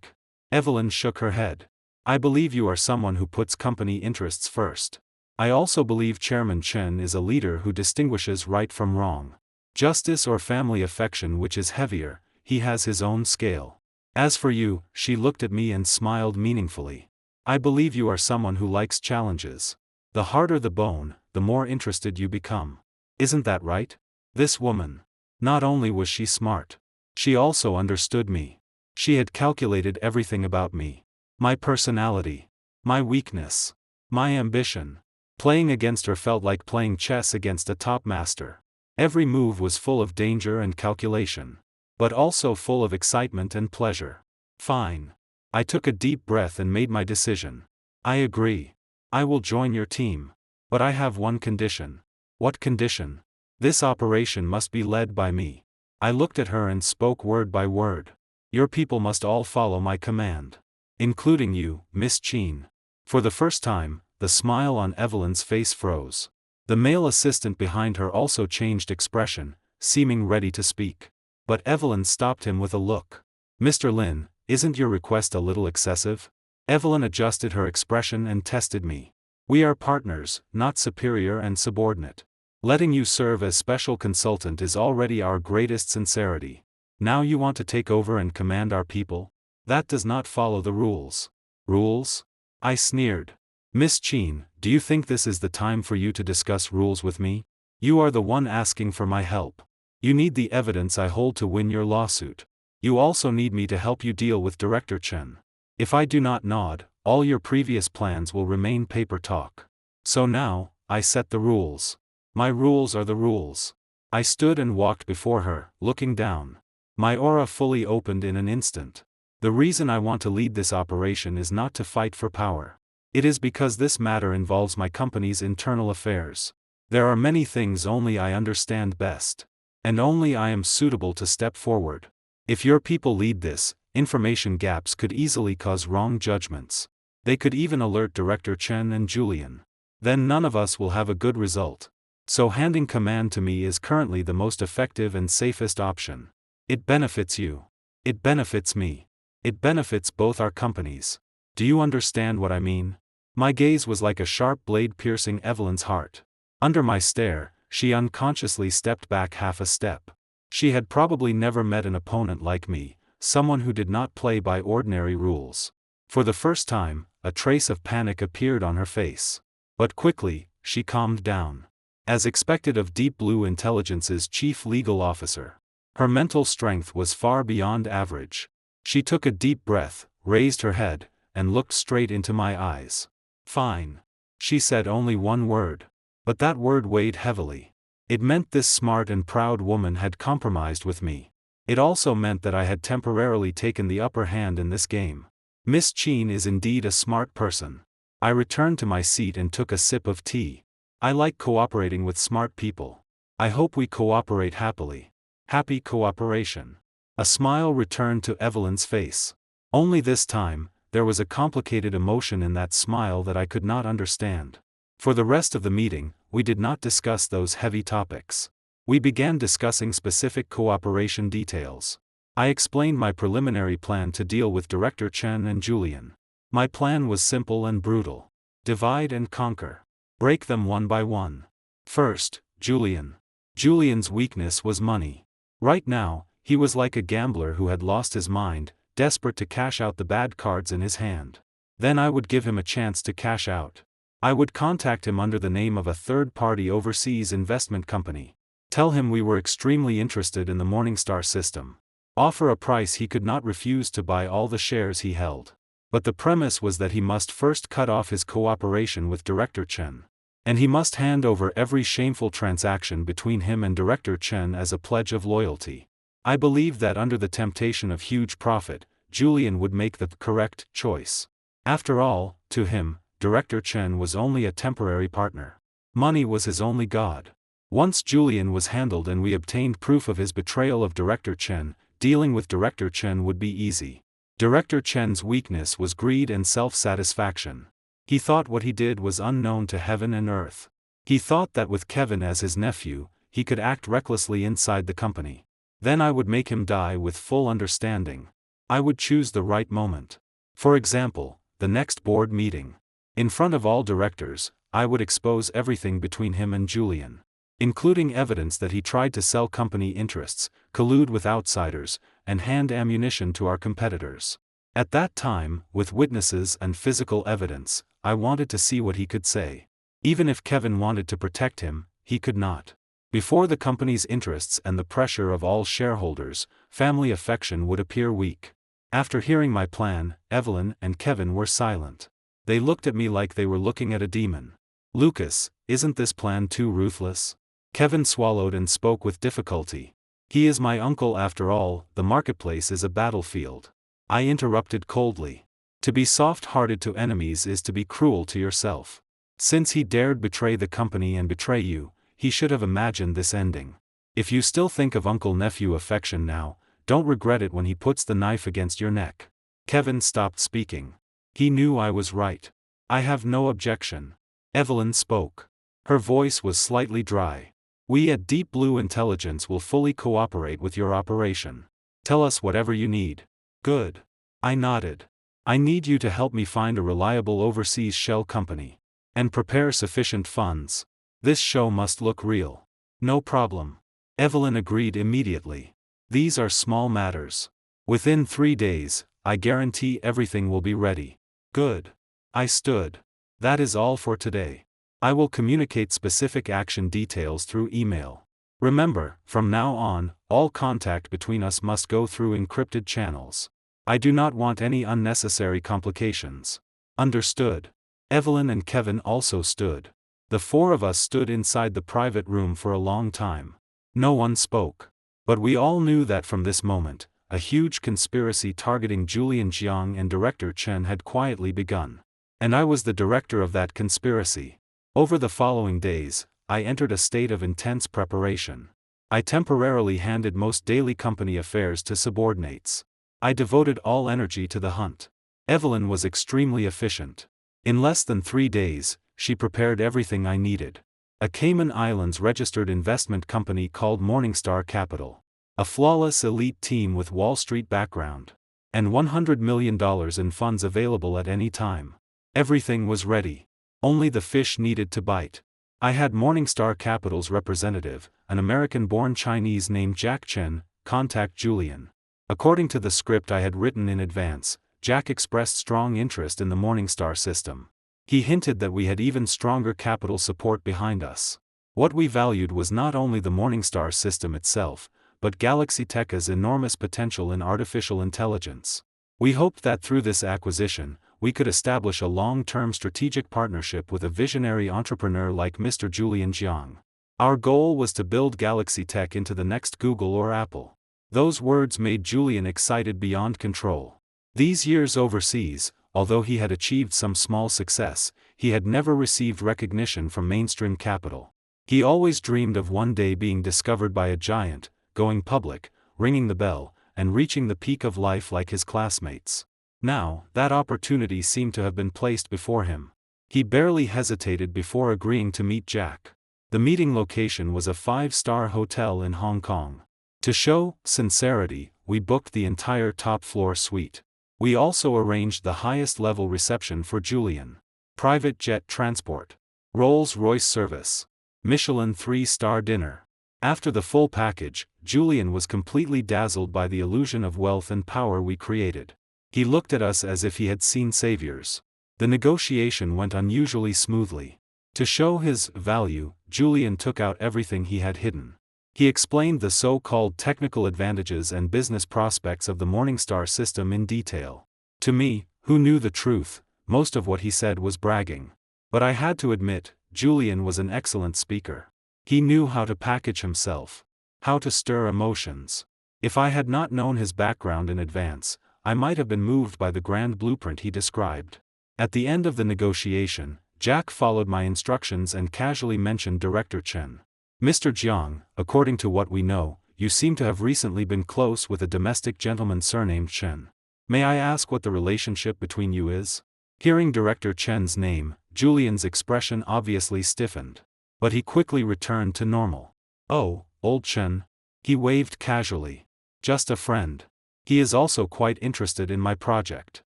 Evelyn shook her head. I believe you are someone who puts company interests first. I also believe Chairman Chen is a leader who distinguishes right from wrong. Justice or family affection, which is heavier, he has his own scale. As for you, she looked at me and smiled meaningfully. I believe you are someone who likes challenges. The harder the bone, the more interested you become. Isn't that right? This woman. Not only was she smart. She also understood me. She had calculated everything about me. My personality. My weakness. My ambition. Playing against her felt like playing chess against a top master. Every move was full of danger and calculation. But also full of excitement and pleasure. Fine. I took a deep breath and made my decision. I agree. I will join your team. But I have one condition. What condition? This operation must be led by me. I looked at her and spoke word by word. Your people must all follow my command. Including you, Miss Chin. For the first time, the smile on Evelyn's face froze. The male assistant behind her also changed expression, seeming ready to speak. But Evelyn stopped him with a look. Mr. Lin, isn't your request a little excessive? Evelyn adjusted her expression and tested me. We are partners, not superior and subordinate. Letting you serve as special consultant is already our greatest sincerity. Now you want to take over and command our people? That does not follow the rules. Rules? I sneered. Miss Cheen, do you think this is the time for you to discuss rules with me? You are the one asking for my help. You need the evidence I hold to win your lawsuit. You also need me to help you deal with Director Chen. If I do not nod, all your previous plans will remain paper talk. So now, I set the rules. My rules are the rules. I stood and walked before her, looking down. My aura fully opened in an instant. The reason I want to lead this operation is not to fight for power. It is because this matter involves my company's internal affairs. There are many things only I understand best. And only I am suitable to step forward. If your people lead this, information gaps could easily cause wrong judgments. They could even alert Director Chen and Julian. Then none of us will have a good result. So handing command to me is currently the most effective and safest option. It benefits you. It benefits me. It benefits both our companies. Do you understand what I mean? My gaze was like a sharp blade piercing Evelyn's heart. Under my stare, she unconsciously stepped back half a step. She had probably never met an opponent like me, someone who did not play by ordinary rules. For the first time, a trace of panic appeared on her face. But quickly, she calmed down. As expected of Deep Blue Intelligence's chief legal officer. Her mental strength was far beyond average. She took a deep breath, raised her head, and looked straight into my eyes. Fine. She said only one word. But that word weighed heavily. It meant this smart and proud woman had compromised with me. It also meant that I had temporarily taken the upper hand in this game. Miss Cheen is indeed a smart person. I returned to my seat and took a sip of tea. I like cooperating with smart people. I hope we cooperate happily. Happy cooperation. A smile returned to Evelyn's face. Only this time, there was a complicated emotion in that smile that I could not understand. For the rest of the meeting, we did not discuss those heavy topics. We began discussing specific cooperation details. I explained my preliminary plan to deal with Director Chen and Julian. My plan was simple and brutal. Divide and conquer. Break them one by one. First, Julian. Julian's weakness was money. Right now, he was like a gambler who had lost his mind, desperate to cash out the bad cards in his hand. Then I would give him a chance to cash out. I would contact him under the name of a third-party overseas investment company. Tell him we were extremely interested in the Morningstar system. Offer a price he could not refuse to buy all the shares he held. But the premise was that he must first cut off his cooperation with Director Chen. And he must hand over every shameful transaction between him and Director Chen as a pledge of loyalty. I believed that under the temptation of huge profit, Julian would make the correct choice. After all, to him, Director Chen was only a temporary partner. Money was his only god. Once Julian was handled and we obtained proof of his betrayal of Director Chen, dealing with Director Chen would be easy. Director Chen's weakness was greed and self-satisfaction. He thought what he did was unknown to heaven and earth. He thought that with Kevin as his nephew, he could act recklessly inside the company. Then I would make him die with full understanding. I would choose the right moment. For example, the next board meeting. In front of all directors, I would expose everything between him and Julian. Including evidence that he tried to sell company interests, collude with outsiders, and hand ammunition to our competitors. At that time, with witnesses and physical evidence, I wanted to see what he could say. Even if Kevin wanted to protect him, he could not. Before the company's interests and the pressure of all shareholders, family affection would appear weak. After hearing my plan, Evelyn and Kevin were silent. They looked at me like they were looking at a demon. Lucas, isn't this plan too ruthless? Kevin swallowed and spoke with difficulty. He is my uncle after all, the marketplace is a battlefield. I interrupted coldly. To be soft-hearted to enemies is to be cruel to yourself. Since he dared betray the company and betray you, he should have imagined this ending. If you still think of uncle-nephew affection now, don't regret it when he puts the knife against your neck. Kevin stopped speaking. He knew I was right. I have no objection. Evelyn spoke. Her voice was slightly dry. We at Deep Blue Intelligence will fully cooperate with your operation. Tell us whatever you need. Good. I nodded. I need you to help me find a reliable overseas shell company. And prepare sufficient funds. This show must look real. No problem. Evelyn agreed immediately. These are small matters. Within 3 days, I guarantee everything will be ready. Good. I stood. That is all for today. I will communicate specific action details through email. Remember, from now on, all contact between us must go through encrypted channels. I do not want any unnecessary complications. Understood. Evelyn and Kevin also stood. The four of us stood inside the private room for a long time. No one spoke. But we all knew that from this moment, a huge conspiracy targeting Julian Jiang and Director Chen had quietly begun. And I was the director of that conspiracy. Over the following days, I entered a state of intense preparation. I temporarily handed most daily company affairs to subordinates. I devoted all energy to the hunt. Evelyn was extremely efficient. In less than 3 days, she prepared everything I needed. A Cayman Islands registered investment company called Morningstar Capital. A flawless elite team with Wall Street background. And $100 million in funds available at any time. Everything was ready. Only the fish needed to bite. I had Morningstar Capital's representative, an American-born Chinese named Jack Chen, contact Julian. According to the script I had written in advance, Jack expressed strong interest in the Morningstar system. He hinted that we had even stronger capital support behind us. What we valued was not only the Morningstar system itself, but Galaxy Tech's enormous potential in artificial intelligence. We hoped that through this acquisition, we could establish a long-term strategic partnership with a visionary entrepreneur like Mr. Julian Jiang. Our goal was to build Galaxy Tech into the next Google or Apple. Those words made Julian excited beyond control. These years overseas, although he had achieved some small success, he had never received recognition from mainstream capital. He always dreamed of one day being discovered by a giant, going public, ringing the bell, and reaching the peak of life like his classmates. Now, that opportunity seemed to have been placed before him. He barely hesitated before agreeing to meet Jack. The meeting location was a 5-star hotel in Hong Kong. To show sincerity, we booked the entire top-floor suite. We also arranged the highest-level reception for Julian. Private jet transport. Rolls-Royce service. Michelin 3-star dinner. After the full package, Julian was completely dazzled by the illusion of wealth and power we created. He looked at us as if he had seen saviors. The negotiation went unusually smoothly. To show his value, Julian took out everything he had hidden. He explained the so-called technical advantages and business prospects of the Morningstar system in detail. To me, who knew the truth, most of what he said was bragging. But I had to admit, Julian was an excellent speaker. He knew how to package himself. How to stir emotions. If I had not known his background in advance, I might have been moved by the grand blueprint he described. At the end of the negotiation, Jack followed my instructions and casually mentioned Director Chen. Mr. Jiang, according to what we know, you seem to have recently been close with a domestic gentleman surnamed Chen. May I ask what the relationship between you is? Hearing Director Chen's name, Julian's expression obviously stiffened. But he quickly returned to normal. Oh, old Chen. He waved casually. Just a friend. He is also quite interested in my project.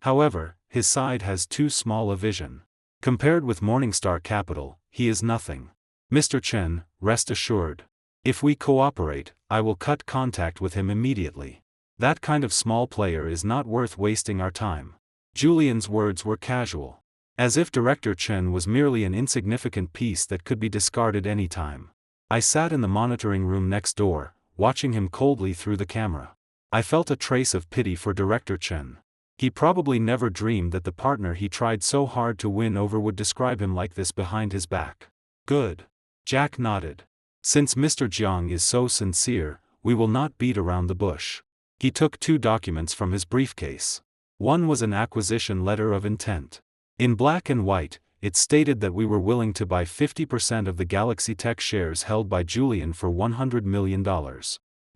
However, his side has too small a vision. Compared with Morningstar Capital, he is nothing. Mr. Chen, rest assured. If we cooperate, I will cut contact with him immediately. That kind of small player is not worth wasting our time. Julian's words were casual. As if Director Chen was merely an insignificant piece that could be discarded any time. I sat in the monitoring room next door, watching him coldly through the camera. I felt a trace of pity for Director Chen. He probably never dreamed that the partner he tried so hard to win over would describe him like this behind his back. Good. Jack nodded. Since Mr. Jiang is so sincere, we will not beat around the bush. He took 2 documents from his briefcase. One was an acquisition letter of intent. In black and white, it stated that we were willing to buy 50% of the Galaxy Tech shares held by Julian for $100 million.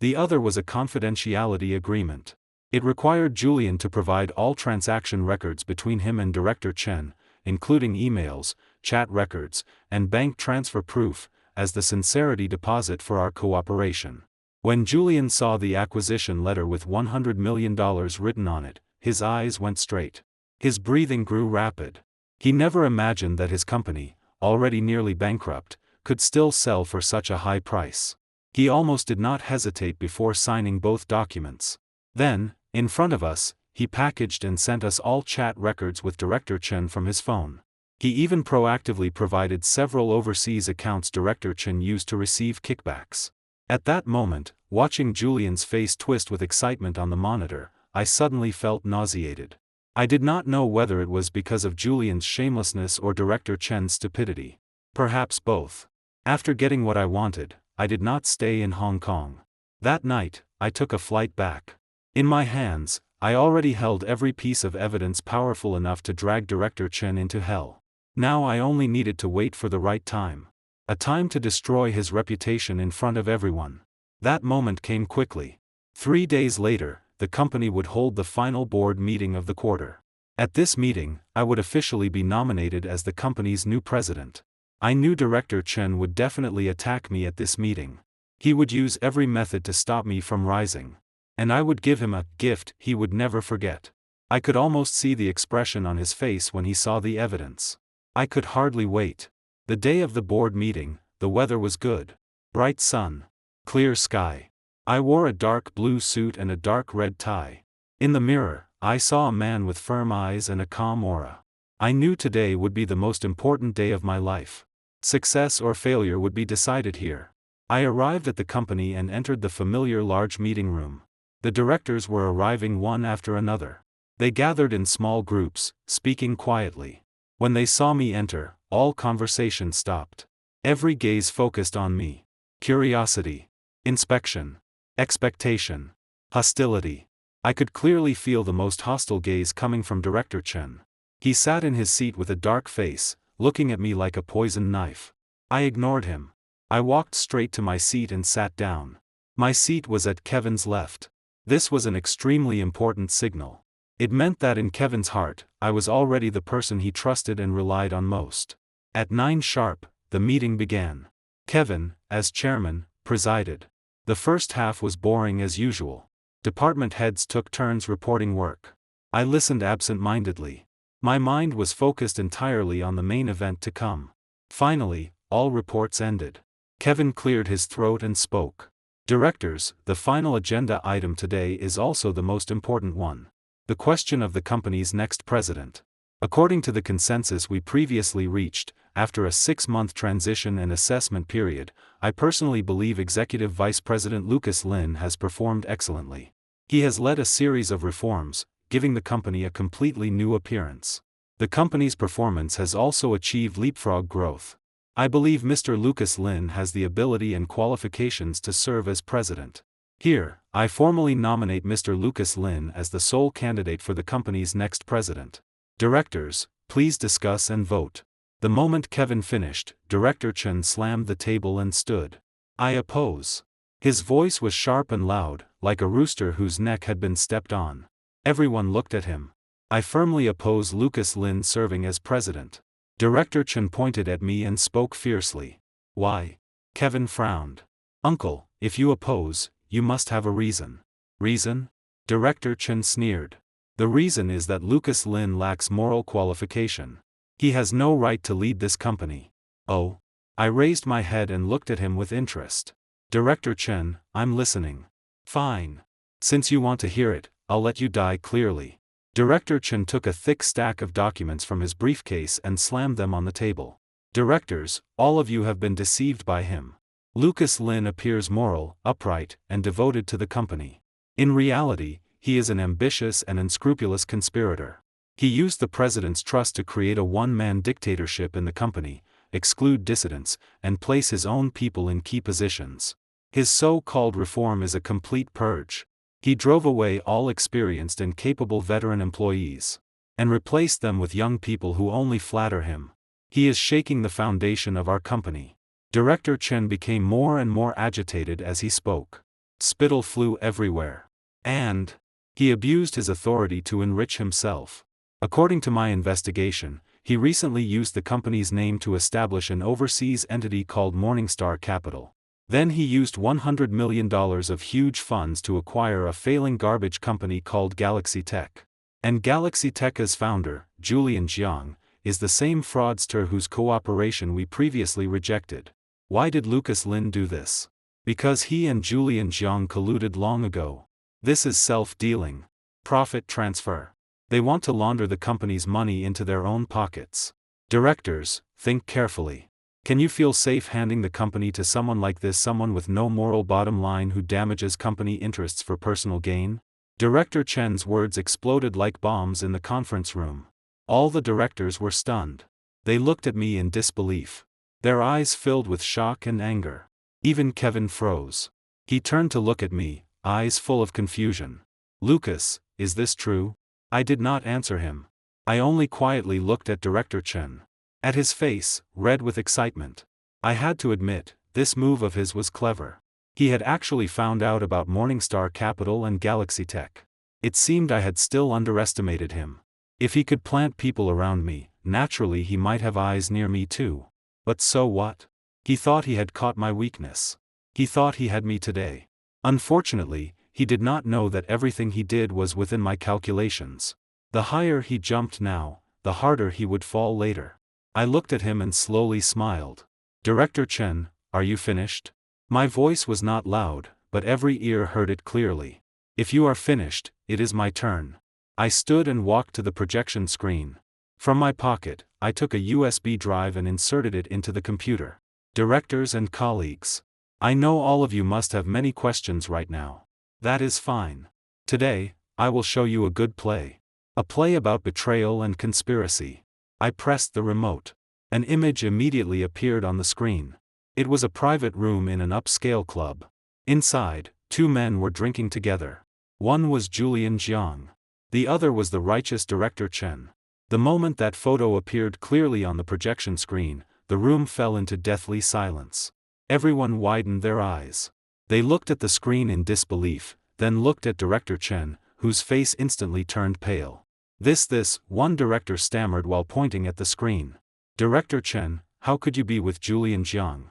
The other was a confidentiality agreement. It required Julian to provide all transaction records between him and Director Chen, including emails, chat records, and bank transfer proof, as the sincerity deposit for our cooperation. When Julian saw the acquisition letter with $100 million written on it, his eyes went straight. His breathing grew rapid. He never imagined that his company, already nearly bankrupt, could still sell for such a high price. He almost did not hesitate before signing both documents. Then, in front of us, he packaged and sent us all chat records with Director Chen from his phone. He even proactively provided several overseas accounts Director Chen used to receive kickbacks. At that moment, watching Julian's face twist with excitement on the monitor, I suddenly felt nauseated. I did not know whether it was because of Julian's shamelessness or Director Chen's stupidity. Perhaps both. After getting what I wanted, I did not stay in Hong Kong. That night, I took a flight back. In my hands, I already held every piece of evidence powerful enough to drag Director Chen into hell. Now I only needed to wait for the right time. A time to destroy his reputation in front of everyone. That moment came quickly. 3 days later, the company would hold the final board meeting of the quarter. At this meeting, I would officially be nominated as the company's new president. I knew Director Chen would definitely attack me at this meeting. He would use every method to stop me from rising. And I would give him a gift he would never forget. I could almost see the expression on his face when he saw the evidence. I could hardly wait. The day of the board meeting, the weather was good. Bright sun. Clear sky. I wore a dark blue suit and a dark red tie. In the mirror, I saw a man with firm eyes and a calm aura. I knew today would be the most important day of my life. Success or failure would be decided here. I arrived at the company and entered the familiar large meeting room. The directors were arriving one after another. They gathered in small groups, speaking quietly. When they saw me enter, all conversation stopped. Every gaze focused on me. Curiosity. Inspection. Expectation. Hostility. I could clearly feel the most hostile gaze coming from Director Chen. He sat in his seat with a dark face, looking at me like a poisoned knife. I ignored him. I walked straight to my seat and sat down. My seat was at Kevin's left. This was an extremely important signal. It meant that in Kevin's heart, I was already the person he trusted and relied on most. At 9 sharp, the meeting began. Kevin, as chairman, presided. The first half was boring as usual. Department heads took turns reporting work. I listened absent-mindedly. My mind was focused entirely on the main event to come. Finally, all reports ended. Kevin cleared his throat and spoke. Directors, the final agenda item today is also the most important one. The question of the company's next president. According to the consensus we previously reached, after a 6-month transition and assessment period, I personally believe Executive Vice President Lucas Lin has performed excellently. He has led a series of reforms, giving the company a completely new appearance. The company's performance has also achieved leapfrog growth. I believe Mr. Lucas Lin has the ability and qualifications to serve as president. Here, I formally nominate Mr. Lucas Lin as the sole candidate for the company's next president. Directors, please discuss and vote. The moment Kevin finished, Director Chen slammed the table and stood. I oppose. His voice was sharp and loud, like a rooster whose neck had been stepped on. Everyone looked at him. I firmly oppose Lucas Lin serving as president. Director Chen pointed at me and spoke fiercely. Why? Kevin frowned. Uncle, if you oppose, you must have a reason. Reason? Director Chen sneered. The reason is that Lucas Lin lacks moral qualification. He has no right to lead this company. Oh? I raised my head and looked at him with interest. Director Chen, I'm listening. Fine. Since you want to hear it, I'll let you die clearly. Director Chen took a thick stack of documents from his briefcase and slammed them on the table. Directors, all of you have been deceived by him. Lucas Lin appears moral, upright, and devoted to the company. In reality, he is an ambitious and unscrupulous conspirator. He used the president's trust to create a one-man dictatorship in the company, exclude dissidents, and place his own people in key positions. His so-called reform is a complete purge. He drove away all experienced and capable veteran employees, and replaced them with young people who only flatter him. He is shaking the foundation of our company. Director Chen became more and more agitated as he spoke. Spittle flew everywhere. And he abused his authority to enrich himself. According to my investigation, he recently used the company's name to establish an overseas entity called Morningstar Capital. Then he used $100 million of huge funds to acquire a failing garbage company called Galaxy Tech. And Galaxy Tech's founder, Julian Jiang, is the same fraudster whose cooperation we previously rejected. Why did Lucas Lin do this? Because he and Julian Jiang colluded long ago. This is self-dealing. Profit transfer. They want to launder the company's money into their own pockets. Directors, think carefully. Can you feel safe handing the company to someone like this, someone with no moral bottom line who damages company interests for personal gain? Director Chen's words exploded like bombs in the conference room. All the directors were stunned. They looked at me in disbelief. Their eyes filled with shock and anger. Even Kevin froze. He turned to look at me, eyes full of confusion. Lucas, is this true? I did not answer him. I only quietly looked at Director Chen. At his face, red with excitement. I had to admit, this move of his was clever. He had actually found out about Morningstar Capital and Galaxy Tech. It seemed I had still underestimated him. If he could plant people around me, naturally he might have eyes near me too. But so what? He thought he had caught my weakness. He thought he had me today. Unfortunately, he did not know that everything he did was within my calculations. The higher he jumped now, the harder he would fall later. I looked at him and slowly smiled. Director Chen, are you finished? My voice was not loud, but every ear heard it clearly. If you are finished, it is my turn. I stood and walked to the projection screen. From my pocket, I took a USB drive and inserted it into the computer. Directors and colleagues. I know all of you must have many questions right now. That is fine. Today, I will show you a good play. A play about betrayal and conspiracy. I pressed the remote. An image immediately appeared on the screen. It was a private room in an upscale club. Inside, two men were drinking together. One was Julian Jiang. The other was the righteous Director Chen. The moment that photo appeared clearly on the projection screen, the room fell into deathly silence. Everyone widened their eyes. They looked at the screen in disbelief, then looked at Director Chen, whose face instantly turned pale. This, one director stammered while pointing at the screen. Director Chen, how could you be with Julian Jiang?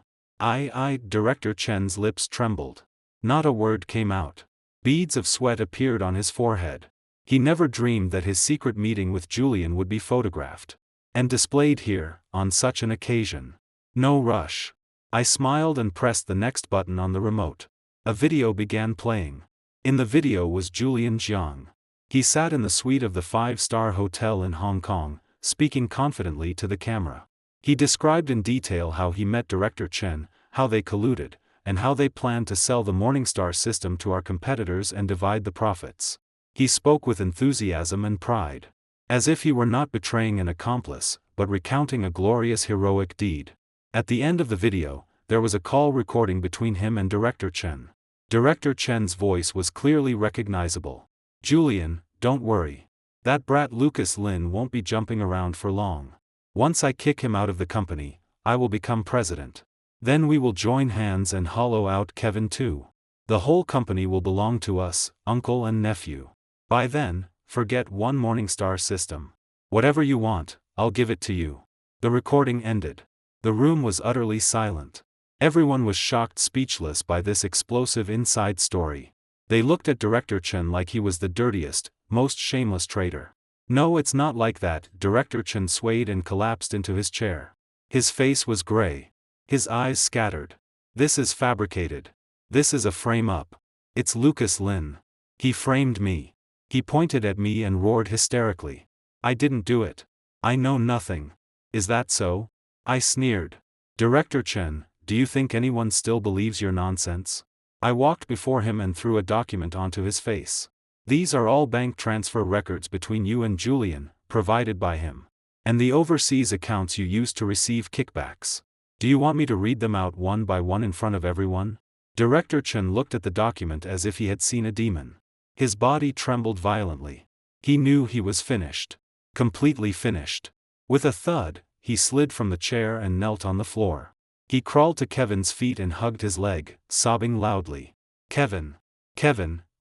Director Chen's lips trembled. Not a word came out. Beads of sweat appeared on his forehead. He never dreamed that his secret meeting with Julian would be photographed and displayed here, on such an occasion. No rush. I smiled and pressed the next button on the remote. A video began playing. In the video was Julian Jiang. He sat in the suite of the five-star hotel in Hong Kong, speaking confidently to the camera. He described in detail how he met Director Chen, how they colluded, and how they planned to sell the Morningstar system to our competitors and divide the profits. He spoke with enthusiasm and pride. As if he were not betraying an accomplice, but recounting a glorious heroic deed. At the end of the video, there was a call recording between him and Director Chen. Director Chen's voice was clearly recognizable. Julian, don't worry. That brat Lucas Lin won't be jumping around for long. Once I kick him out of the company, I will become president. Then we will join hands and hollow out Kevin too. The whole company will belong to us, uncle and nephew. By then, forget one Morningstar system. Whatever you want, I'll give it to you. The recording ended. The room was utterly silent. Everyone was shocked, speechless by this explosive inside story. They looked at Director Chen like he was the dirtiest, most shameless traitor. No, it's not like that. Director Chen swayed and collapsed into his chair. His face was gray. His eyes scattered. This is fabricated. This is a frame-up. It's Lucas Lin. He framed me. He pointed at me and roared hysterically. I didn't do it. I know nothing. Is that so? I sneered. Director Chen, do you think anyone still believes your nonsense? I walked before him and threw a document onto his face. These are all bank transfer records between you and Julian, provided by him. And the overseas accounts you used to receive kickbacks. Do you want me to read them out one by one in front of everyone? Director Chen looked at the document as if he had seen a demon. His body trembled violently. He knew he was finished. Completely finished. With a thud, he slid from the chair and knelt on the floor. He crawled to Kevin's feet and hugged his leg, sobbing loudly. Kevin,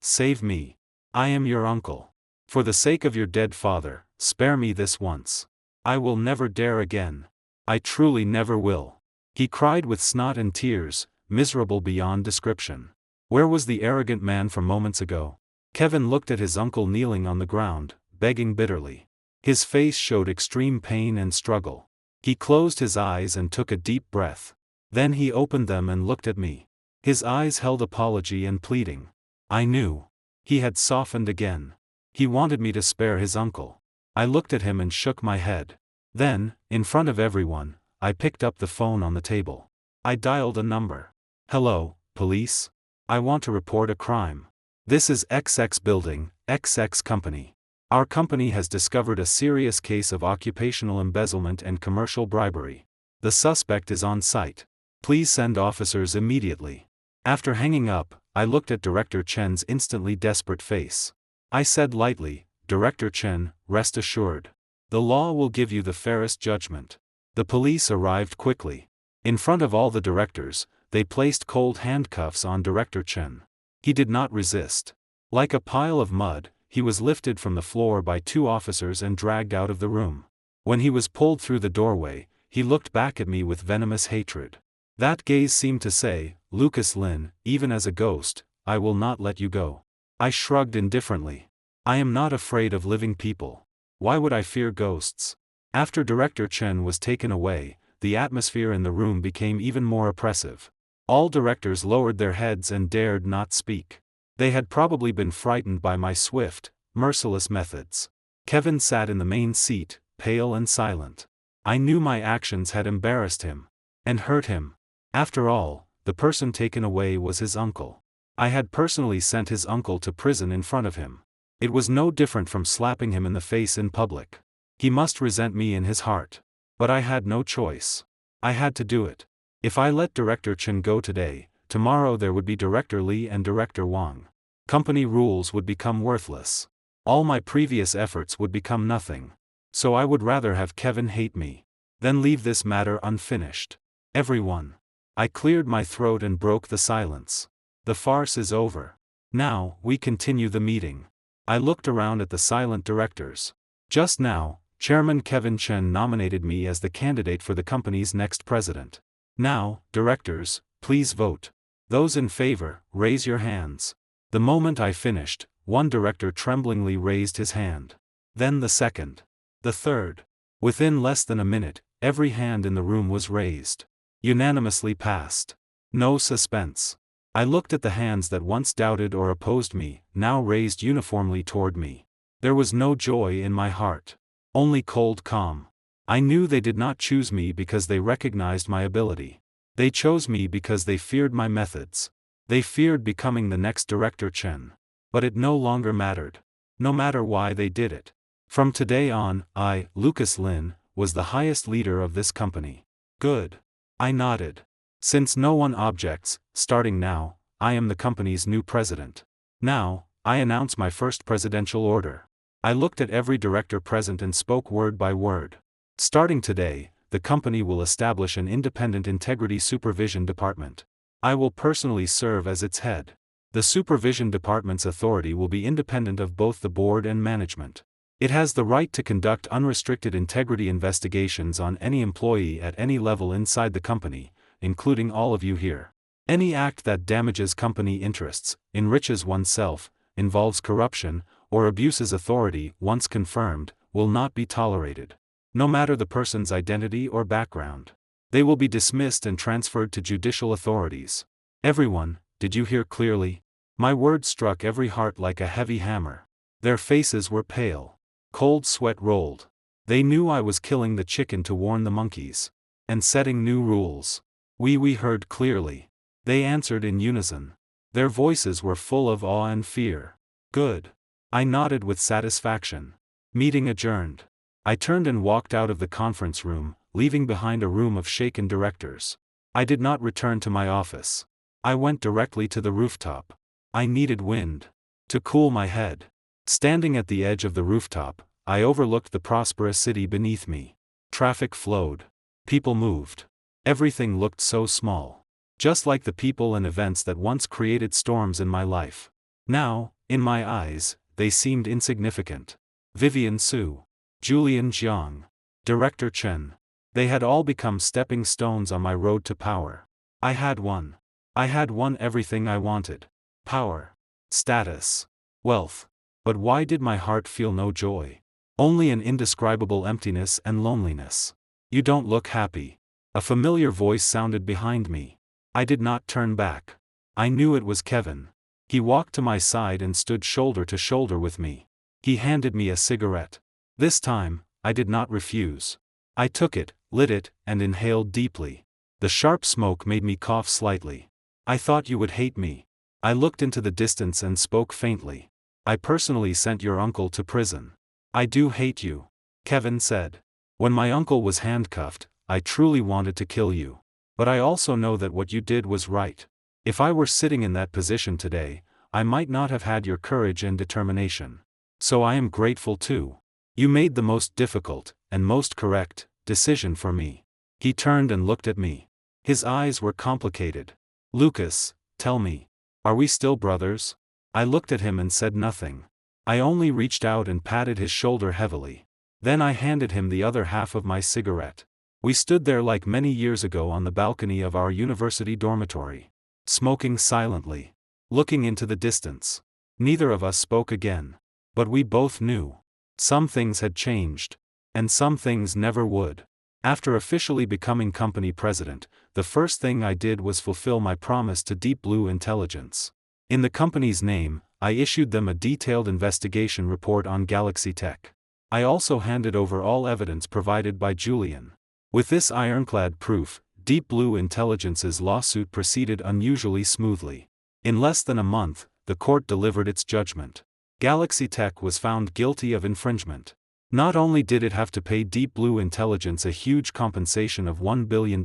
save me. I am your uncle. For the sake of your dead father, spare me this once. I will never dare again. I truly never will. He cried with snot and tears, miserable beyond description. Where was the arrogant man from moments ago? Kevin looked at his uncle kneeling on the ground, begging bitterly. His face showed extreme pain and struggle. He closed his eyes and took a deep breath. Then he opened them and looked at me. His eyes held apology and pleading. I knew. He had softened again. He wanted me to spare his uncle. I looked at him and shook my head. Then, in front of everyone, I picked up the phone on the table. I dialed a number. "Hello, police? I want to report a crime. This is XX Building, XX Company. Our company has discovered a serious case of occupational embezzlement and commercial bribery. The suspect is on site. Please send officers immediately." After hanging up, I looked at Director Chen's instantly desperate face. I said lightly, "Director Chen, rest assured. The law will give you the fairest judgment." The police arrived quickly. In front of all the directors, they placed cold handcuffs on Director Chen. He did not resist. Like a pile of mud, he was lifted from the floor by 2 officers and dragged out of the room. When he was pulled through the doorway, he looked back at me with venomous hatred. That gaze seemed to say, "Lucas Lin, even as a ghost, I will not let you go." I shrugged indifferently. I am not afraid of living people. Why would I fear ghosts? After Director Chen was taken away, the atmosphere in the room became even more oppressive. All directors lowered their heads and dared not speak. They had probably been frightened by my swift, merciless methods. Kevin sat in the main seat, pale and silent. I knew my actions had embarrassed him. And hurt him. After all, the person taken away was his uncle. I had personally sent his uncle to prison in front of him. It was no different from slapping him in the face in public. He must resent me in his heart. But I had no choice. I had to do it. If I let Director Chen go today, tomorrow there would be Director Li and Director Wang. Company rules would become worthless. All my previous efforts would become nothing. So I would rather have Kevin hate me than leave this matter unfinished. Everyone. I cleared my throat and broke the silence. The farce is over. Now, we continue the meeting. I looked around at the silent directors. Just now, Chairman Kevin Chen nominated me as the candidate for the company's next president. Now, directors, please vote. Those in favor, raise your hands. The moment I finished, one director tremblingly raised his hand. Then the second. The third. Within less than a minute, every hand in the room was raised. Unanimously passed. No suspense. I looked at the hands that once doubted or opposed me, now raised uniformly toward me. There was no joy in my heart. Only cold calm. I knew they did not choose me because they recognized my ability. They chose me because they feared my methods. They feared becoming the next Director Chen. But it no longer mattered. No matter why they did it. From today on, I, Lucas Lin, was the highest leader of this company. Good. I nodded. Since no one objects, starting now, I am the company's new president. Now, I announce my first presidential order. I looked at every director present and spoke word by word. Starting today, the company will establish an independent integrity supervision department. I will personally serve as its head. The supervision department's authority will be independent of both the board and management. It has the right to conduct unrestricted integrity investigations on any employee at any level inside the company, including all of you here. Any act that damages company interests, enriches oneself, involves corruption, or abuses authority once confirmed, will not be tolerated. No matter the person's identity or background. They will be dismissed and transferred to judicial authorities. Everyone, did you hear clearly? My words struck every heart like a heavy hammer. Their faces were pale. Cold sweat rolled. They knew I was killing the chicken to warn the monkeys. And setting new rules. We heard clearly. They answered in unison. Their voices were full of awe and fear. Good. I nodded with satisfaction. Meeting adjourned. I turned and walked out of the conference room, leaving behind a room of shaken directors. I did not return to my office. I went directly to the rooftop. I needed wind. To cool my head. Standing at the edge of the rooftop, I overlooked the prosperous city beneath me. Traffic flowed. People moved. Everything looked so small. Just like the people and events that once created storms in my life. Now, in my eyes, they seemed insignificant. Vivian Su. Julian Jiang. Director Chen. They had all become stepping stones on my road to power. I had won. I had won everything I wanted. Power. Status. Wealth. But why did my heart feel no joy? Only an indescribable emptiness and loneliness. You don't look happy. A familiar voice sounded behind me. I did not turn back. I knew it was Kevin. He walked to my side and stood shoulder to shoulder with me. He handed me a cigarette. This time, I did not refuse. I took it, lit it, and inhaled deeply. The sharp smoke made me cough slightly. I thought you would hate me. I looked into the distance and spoke faintly. I personally sent your uncle to prison. I do hate you, Kevin said. When my uncle was handcuffed, I truly wanted to kill you. But I also know that what you did was right. If I were sitting in that position today, I might not have had your courage and determination. So I am grateful too. You made the most difficult, and most correct, decision for me. He turned and looked at me. His eyes were complicated. Lucas, tell me, are we still brothers? I looked at him and said nothing. I only reached out and patted his shoulder heavily. Then I handed him the other half of my cigarette. We stood there like many years ago on the balcony of our university dormitory, smoking silently, looking into the distance. Neither of us spoke again. But we both knew. Some things had changed. And some things never would. After officially becoming company president, the first thing I did was fulfill my promise to Deep Blue Intelligence. In the company's name, I issued them a detailed investigation report on Galaxy Tech. I also handed over all evidence provided by Julian. With this ironclad proof, Deep Blue Intelligence's lawsuit proceeded unusually smoothly. In less than a month, the court delivered its judgment. Galaxy Tech was found guilty of infringement. Not only did it have to pay Deep Blue Intelligence a huge compensation of $1 billion,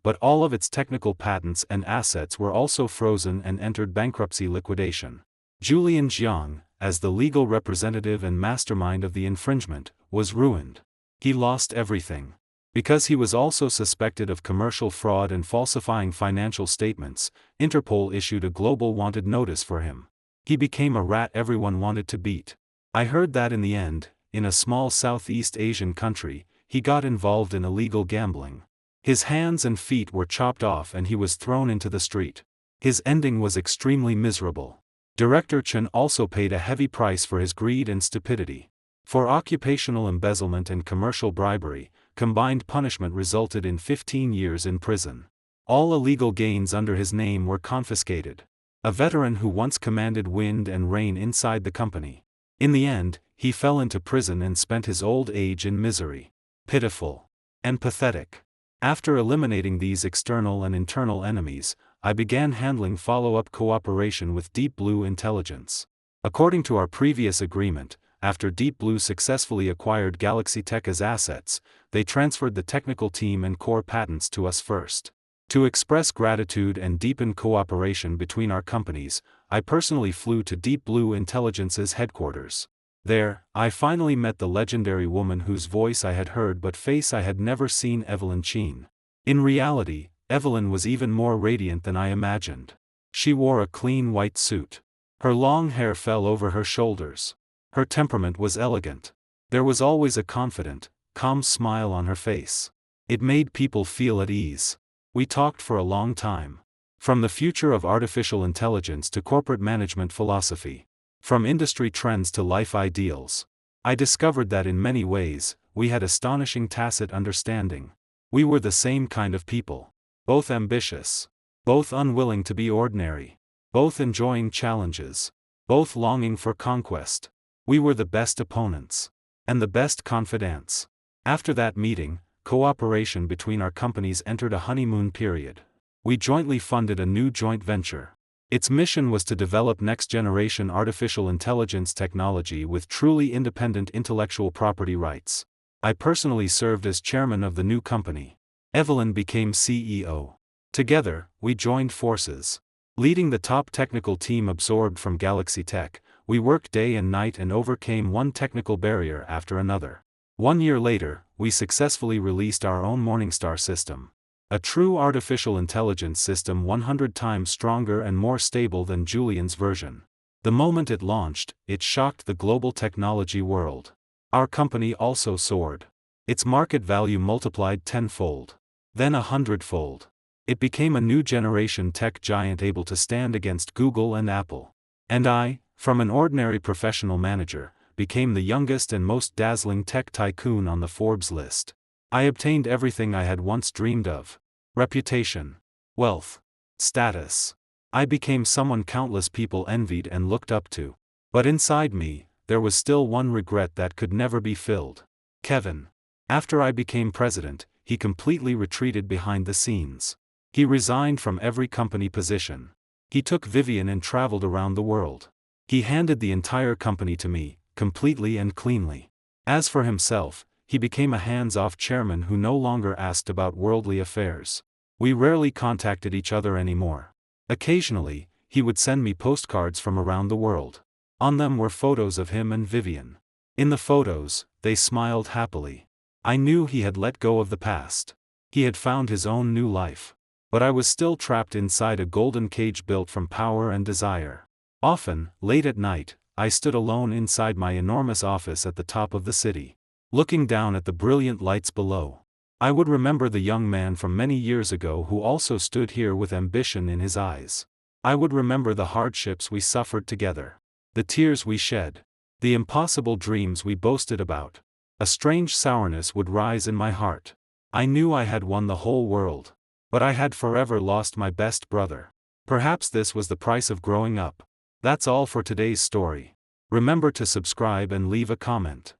but all of its technical patents and assets were also frozen and entered bankruptcy liquidation. Julian Jiang, as the legal representative and mastermind of the infringement, was ruined. He lost everything. Because he was also suspected of commercial fraud and falsifying financial statements, Interpol issued a global wanted notice for him. He became a rat everyone wanted to beat. I heard that in the end, in a small Southeast Asian country, he got involved in illegal gambling. His hands and feet were chopped off and he was thrown into the street. His ending was extremely miserable. Director Chen also paid a heavy price for his greed and stupidity. For occupational embezzlement and commercial bribery, combined punishment resulted in 15 years in prison. All illegal gains under his name were confiscated. A veteran who once commanded wind and rain inside the company. In the end, he fell into prison and spent his old age in misery. Pitiful. And pathetic. After eliminating these external and internal enemies, I began handling follow-up cooperation with Deep Blue Intelligence. According to our previous agreement, after Deep Blue successfully acquired Galaxy Tech as assets, they transferred the technical team and core patents to us first. To express gratitude and deepen cooperation between our companies, I personally flew to Deep Blue Intelligence's headquarters. There, I finally met the legendary woman whose voice I had heard but face I had never seen, Evelyn Cheen. In reality, Evelyn was even more radiant than I imagined. She wore a clean white suit. Her long hair fell over her shoulders. Her temperament was elegant. There was always a confident, calm smile on her face. It made people feel at ease. We talked for a long time. From the future of artificial intelligence to corporate management philosophy. From industry trends to life ideals. I discovered that in many ways, we had astonishing tacit understanding. We were the same kind of people. Both ambitious. Both unwilling to be ordinary. Both enjoying challenges. Both longing for conquest. We were the best opponents. And the best confidants. After that meeting, cooperation between our companies entered a honeymoon period. We jointly funded a new joint venture. Its mission was to develop next-generation artificial intelligence technology with truly independent intellectual property rights. I personally served as chairman of the new company. Evelyn became CEO. Together, we joined forces. Leading the top technical team absorbed from Galaxy Tech, we worked day and night and overcame one technical barrier after another. 1 year later, we successfully released our own Morningstar system. A true artificial intelligence system 100 times stronger and more stable than Julian's version. The moment it launched, it shocked the global technology world. Our company also soared. Its market value multiplied 10-fold. Then 100-fold. It became a new generation tech giant able to stand against Google and Apple. And I, from an ordinary professional manager, became the youngest and most dazzling tech tycoon on the Forbes list. I obtained everything I had once dreamed of. Reputation. Wealth. Status. I became someone countless people envied and looked up to. But inside me, there was still one regret that could never be filled. Kevin. After I became president, he completely retreated behind the scenes. He resigned from every company position. He took Vivian and traveled around the world. He handed the entire company to me, completely and cleanly. As for himself, he became a hands-off chairman who no longer asked about worldly affairs. We rarely contacted each other anymore. Occasionally, he would send me postcards from around the world. On them were photos of him and Vivian. In the photos, they smiled happily. I knew he had let go of the past. He had found his own new life. But I was still trapped inside a golden cage built from power and desire. Often, late at night, I stood alone inside my enormous office at the top of the city, looking down at the brilliant lights below. I would remember the young man from many years ago who also stood here with ambition in his eyes. I would remember the hardships we suffered together, the tears we shed, the impossible dreams we boasted about. A strange sourness would rise in my heart. I knew I had won the whole world. But I had forever lost my best brother. Perhaps this was the price of growing up. That's all for today's story. Remember to subscribe and leave a comment.